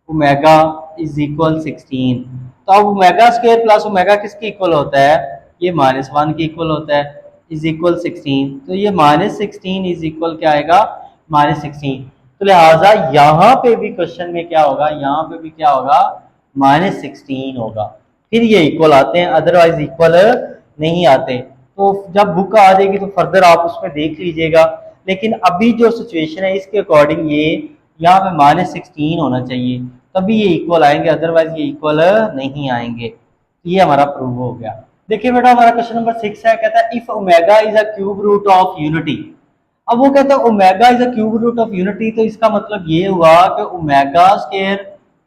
omega is equal 16। तो अब ओमेगा स्क्वायर प्लस ओमेगा किसके इक्वल होता है, ये -1 के इक्वल होता है इज इक्वल 16। तो ये -16 इज इक्वल क्या आएगा -16। तो लिहाजा यहाँ पे भी क्वेश्चन में क्या होगा, यहाँ पे भी क्या होगा -16 होगा, फिर ये इक्वल आते हैं, अदरवाइज इक्वल नहीं आते। तो जब बुक आ जाएगी तो फर्दर आप उसमें देख लीजिएगा, लेकिन अभी जो सिचुएशन है इसके अकॉर्डिंग ये यहाँ पे -16 होना चाहिए, तभी ये इक्वल आएंगे, अदरवाइज ये इक्वल नहीं आएंगे। ये हमारा प्रूव हो गया। देखिए बेटा हमारा क्वेश्चन नंबर 6 है, कहता है if omega is a cube root of unity. अब वो कहता है omega is a cube root of unity, तो इसका मतलब ये हुआ कि omega square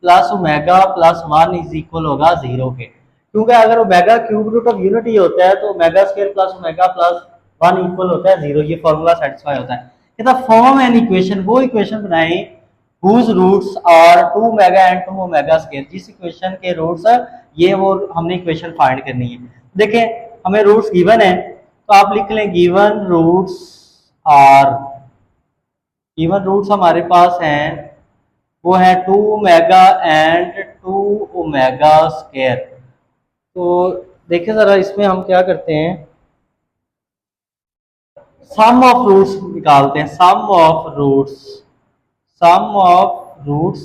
plus omega plus 1 is equal होगा 0 के, क्योंकि अगर omega cube root of unity होता है तो omega square plus omega plus 1 equal होता है 0, ये फॉर्मूला सेटिस्फाई होता है। कहता फॉर्म एन इक्वेशन, वो इक्वेशन बनाएं whose roots are 2 omega and 2 omega square, जिस इक्वेशन के रूट्स ये वो हमने इक्वेशन फाइंड करनी है। देखें हमें रूट्स गिवन है तो आप लिख लें given roots are, given roots हमारे पास हैं वो है 2 ओमेगा एंड 2 ओमेगा स्क्वायर। तो देखिए जरा इसमें हम क्या करते हैं, सम ऑफ रूट्स निकालते हैं, sum of roots, sum of roots,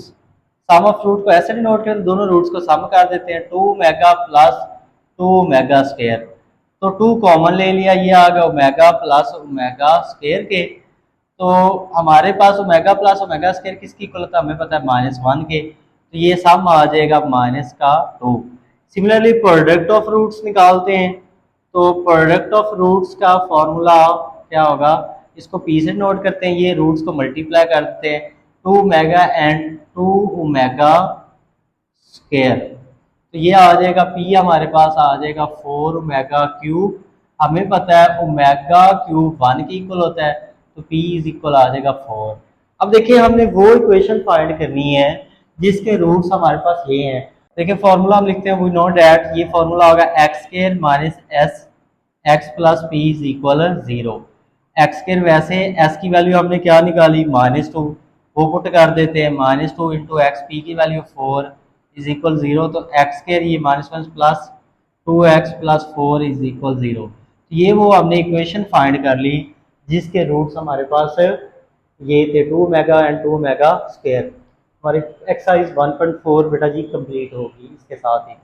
sum of root को ऐसे डिनोट करते हैं, दोनों रूट्स को सम कर देते हैं, 2 ओमेगा प्लस 2 ओमेगा स्क्वायर, तो 2 कॉमन ले लिया, ये आ गया ओमेगा प्लस ओमेगा स्क्वायर के। तो हमारे पास ओमेगा प्लस ओमेगा स्क्वायर किसकी इक्वल होता है, हमें पता है -1 के, तो ये सम आ जाएगा -2। सिमिलरली प्रोडक्ट ऑफ रूट्स निकालते हैं, तो प्रोडक्ट ऑफ रूट्स का फॉर्मूला क्या होगा, इसको पी से नोट करते हैं, ये रूट्स को मल्टीप्लाई करते हैं, 2 ओमेगा एंड 2 ओमेगा स्क्वायर, तो ये आ जाएगा पी हमारे पास आ जाएगा 4 ओमेगा क्यूब। हमें पता है ओमेगा क्यूब 1 के इक्वल होता है, तो पी इज इक्वल आ जाएगा 4। अब देखिए हमने वो इक्वेशन फाइंड करनी है जिसके रूट्स हमारे पास ये हैं। देखिए फॉर्मूला हम लिखते हैं, वी नो दैट ये फॉर्मूला होगा x square minus S x plus P is equal 0। X square वैसे एस की वैल्यू हमने क्या निकाली -2, वो पुट कर देते हैं, -2 इंटू एक्स, पी की वैल्यू 4 इज इक्वल 0, तो एक्स स्क्वायर ये -1 plus 2x plus 4 is equal 0। ये वो हमने इक्वेशन फाइंड कर ली जिसके रूट्स हमारे पास ये थे 2 ओमेगा एंड 2 ओमेगा स्क्वायर। हमारी एक्सरसाइज 1.4 बेटा जी कंप्लीट होगी इसके साथ ही।